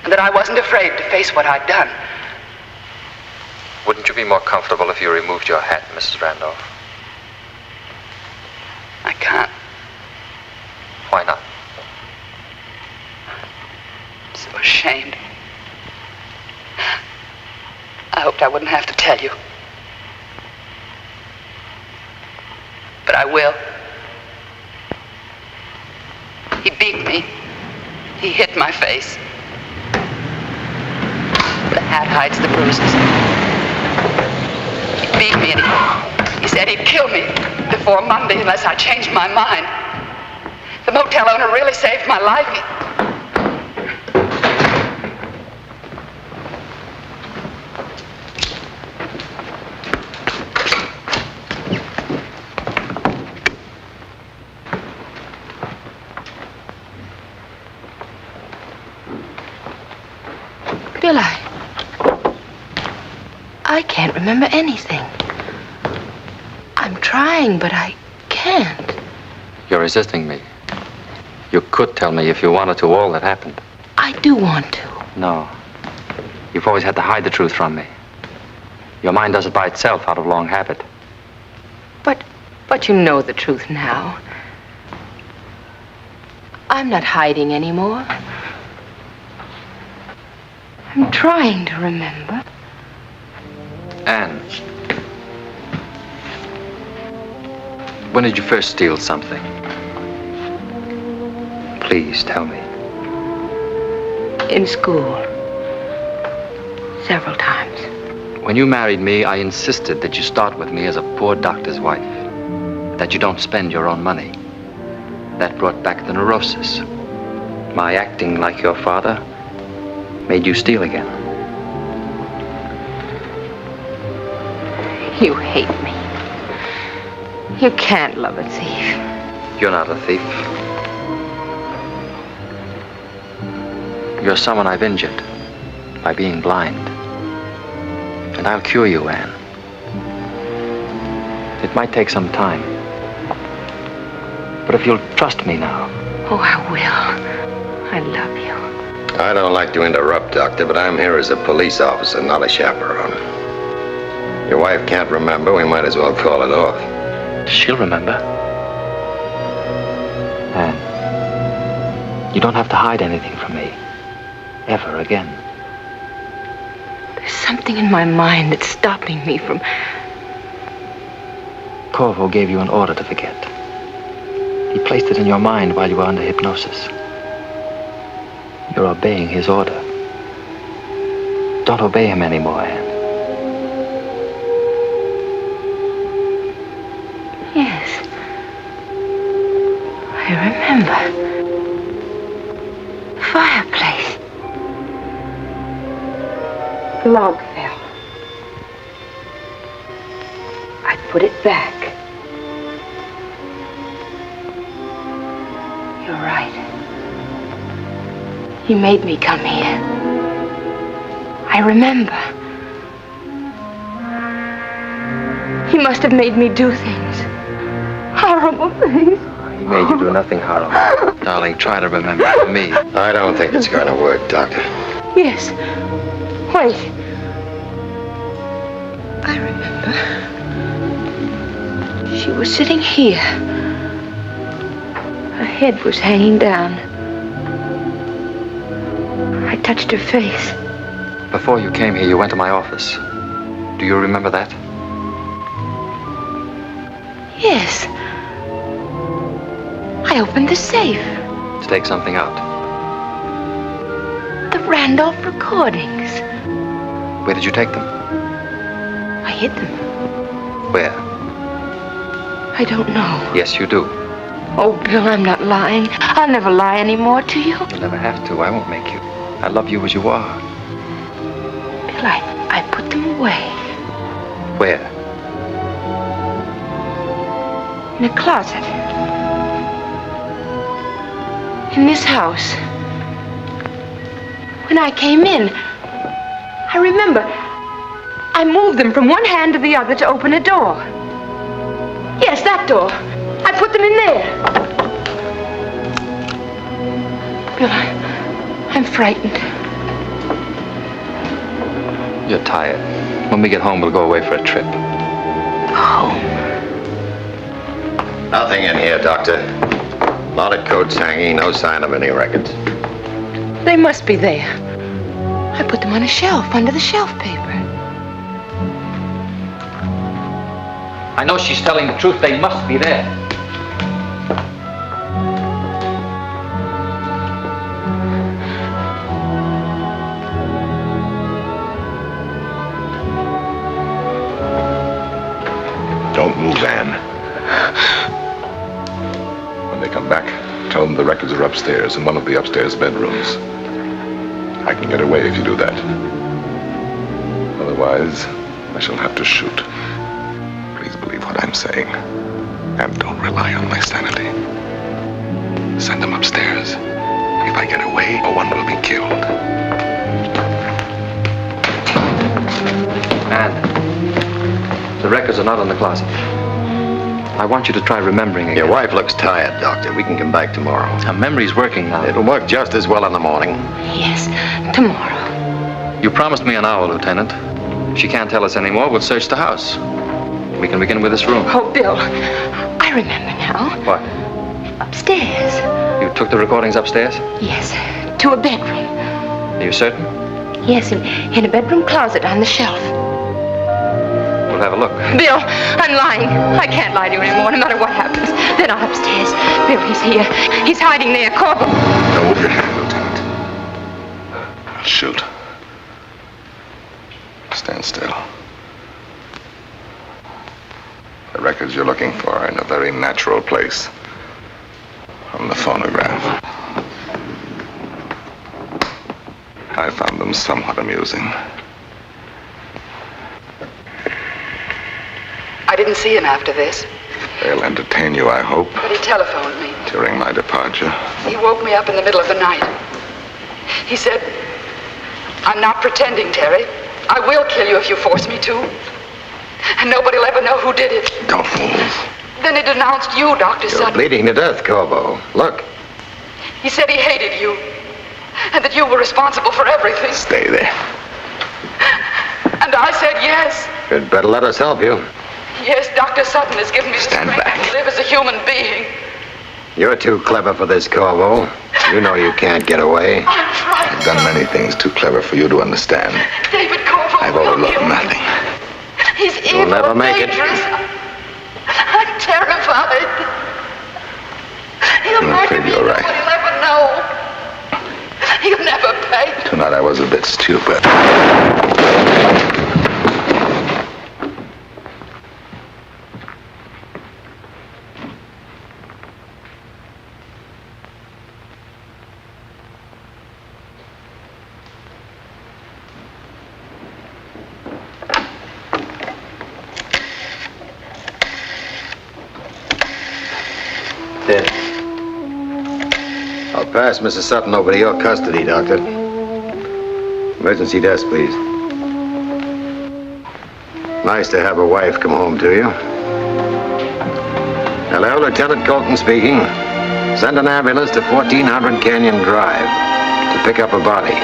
[SPEAKER 18] and that I wasn't afraid to face what I'd done.
[SPEAKER 8] Wouldn't you be more comfortable if you removed your hat, Mrs. Randolph?
[SPEAKER 18] I can't.
[SPEAKER 8] Why not?
[SPEAKER 18] I'm so ashamed. I hoped I wouldn't have to tell you. But I will. He beat me. He hit my face. The hat hides the bruises. He beat me and he said he'd kill me before Monday unless I changed my mind. The motel owner really saved my life.
[SPEAKER 2] Bill, I can't remember anything. I'm trying, but I can't.
[SPEAKER 8] You're resisting me. You could tell me if you wanted to all that happened.
[SPEAKER 2] I do want to.
[SPEAKER 8] No. You've always had to hide the truth from me. Your mind does it by itself out of long habit.
[SPEAKER 2] But you know the truth now. I'm not hiding anymore. I'm trying to remember.
[SPEAKER 8] Anne. When did you first steal something? Please tell me.
[SPEAKER 2] In school. Several times.
[SPEAKER 8] When you married me, I insisted that you start with me as a poor doctor's wife. That you don't spend your own money. That brought back the neurosis. My acting like your father made you steal again.
[SPEAKER 2] You hate me. You can't love a thief.
[SPEAKER 8] You're not a thief. You're someone I've injured by being blind. And I'll cure you, Anne. It might take some time. But if you'll trust me now.
[SPEAKER 2] Oh, I will. I love you.
[SPEAKER 12] I don't like to interrupt, Doctor, but I'm here as a police officer, not a chaperone. Your wife can't remember. We might as well call it off.
[SPEAKER 8] She'll remember. Anne, you don't have to hide anything from me. Ever again.
[SPEAKER 2] There's something in my mind that's stopping me from...
[SPEAKER 8] Korvo gave you an order to forget. He placed it in your mind while you were under hypnosis. You're obeying his order. Don't obey him anymore, Anne.
[SPEAKER 2] Yes. I remember. The fireplace. The log fell. I put it back. You're right. He made me come here. I remember. He must have made me do things. Horrible things.
[SPEAKER 8] He made you do nothing horrible. Darling, try to remember me.
[SPEAKER 12] I don't think it's going to work, Doctor.
[SPEAKER 2] Yes. Wait. I remember. She was sitting here. Her head was hanging down. I touched her face.
[SPEAKER 8] Before you came here, you went to my office. Do you remember that?
[SPEAKER 2] Yes. I opened the safe.
[SPEAKER 8] To take something out.
[SPEAKER 2] The Randolph recordings.
[SPEAKER 8] Where did you take them?
[SPEAKER 2] I hid them.
[SPEAKER 8] Where?
[SPEAKER 2] I don't know.
[SPEAKER 8] Yes, you do.
[SPEAKER 2] Oh, Bill, I'm not lying. I'll never lie anymore to you.
[SPEAKER 8] You'll never have to. I won't make you. I love you as you are.
[SPEAKER 2] Bill, I put them away.
[SPEAKER 8] Where?
[SPEAKER 2] In a closet. In this house. When I came in, I remember I moved them from one hand to the other to open a door. Yes, that door. I put them in there. Bill, I'm frightened.
[SPEAKER 8] You're tired. When we get home, we'll go away for a trip.
[SPEAKER 10] Home?
[SPEAKER 12] Nothing in here, Doctor. A lot of coats hanging, no sign of any records.
[SPEAKER 2] They must be there. I put them on a shelf under the shelf paper.
[SPEAKER 8] I know she's telling the truth. They must be there.
[SPEAKER 5] Don't move, Anne. When they come back, tell them the records are upstairs in one of the upstairs bedrooms. I can get away if you do that. Otherwise, I shall have to shoot. Please believe what I'm saying. And don't rely on my sanity. Send them upstairs. If I get away, no one will be killed.
[SPEAKER 8] And the records are not in the closet. I want you to try remembering again.
[SPEAKER 12] Your wife looks tired, Doctor. We can come back tomorrow.
[SPEAKER 8] Her memory's working now.
[SPEAKER 12] It'll work just as well in the morning.
[SPEAKER 2] Yes, tomorrow.
[SPEAKER 8] You promised me an hour, Lieutenant. If she can't tell us anymore, we'll search the house. We can begin with this room.
[SPEAKER 2] Oh, Bill, I remember now.
[SPEAKER 8] What?
[SPEAKER 2] Upstairs.
[SPEAKER 8] You took the recordings upstairs?
[SPEAKER 2] Yes, to a bedroom.
[SPEAKER 8] Are you certain?
[SPEAKER 2] Yes, in a bedroom closet on the shelf.
[SPEAKER 8] We'll have a look.
[SPEAKER 2] Bill, I'm lying. I can't lie to you anymore, no matter what happens. They're not upstairs. Bill, he's here. He's hiding there. Korvo.
[SPEAKER 5] Don't move your hand, Lieutenant. I'll shoot. Stand still. The records you're looking for are in a very natural place. On the phonograph. I found them somewhat amusing.
[SPEAKER 18] I didn't see him after this,
[SPEAKER 5] They'll entertain you, I hope,
[SPEAKER 18] but he telephoned me.
[SPEAKER 5] during my departure.
[SPEAKER 18] He woke me up in the middle of the night. He said, "I'm not pretending, Terry. I will kill you if you force me to. And nobody'll ever know who did it."
[SPEAKER 5] Don't move.
[SPEAKER 18] Then he denounced you, Dr.
[SPEAKER 12] You're
[SPEAKER 18] Sutton.
[SPEAKER 12] bleeding to death, Korvo. Look.
[SPEAKER 18] He said he hated you, and that you were responsible for everything.
[SPEAKER 5] Stay there.
[SPEAKER 18] And I said yes.
[SPEAKER 12] You'd better let us help you.
[SPEAKER 18] Yes, Dr. Sutton has given me the
[SPEAKER 12] Stand
[SPEAKER 18] strength
[SPEAKER 12] back.
[SPEAKER 18] to live as a human being.
[SPEAKER 12] You're too clever for this, Korvo. You know you can't get away.
[SPEAKER 5] I've done many things too clever for you to understand.
[SPEAKER 18] David Korvo.
[SPEAKER 5] I've overlooked nothing.
[SPEAKER 18] He's evil.
[SPEAKER 12] You'll never make it.
[SPEAKER 18] dangerous. I'm terrified. He'll
[SPEAKER 5] I'm
[SPEAKER 18] murder
[SPEAKER 5] afraid
[SPEAKER 18] me.
[SPEAKER 5] you're right.
[SPEAKER 18] Nobody'll ever know. He'll never pay.
[SPEAKER 5] Tonight I was a bit stupid.
[SPEAKER 12] Dead. I'll pass Mrs. Sutton over to your custody, Doctor. Emergency desk, please. Nice to have a wife come home to you. Hello, Lieutenant Colton speaking. Send an ambulance to 1400 Canyon Drive to pick up a body.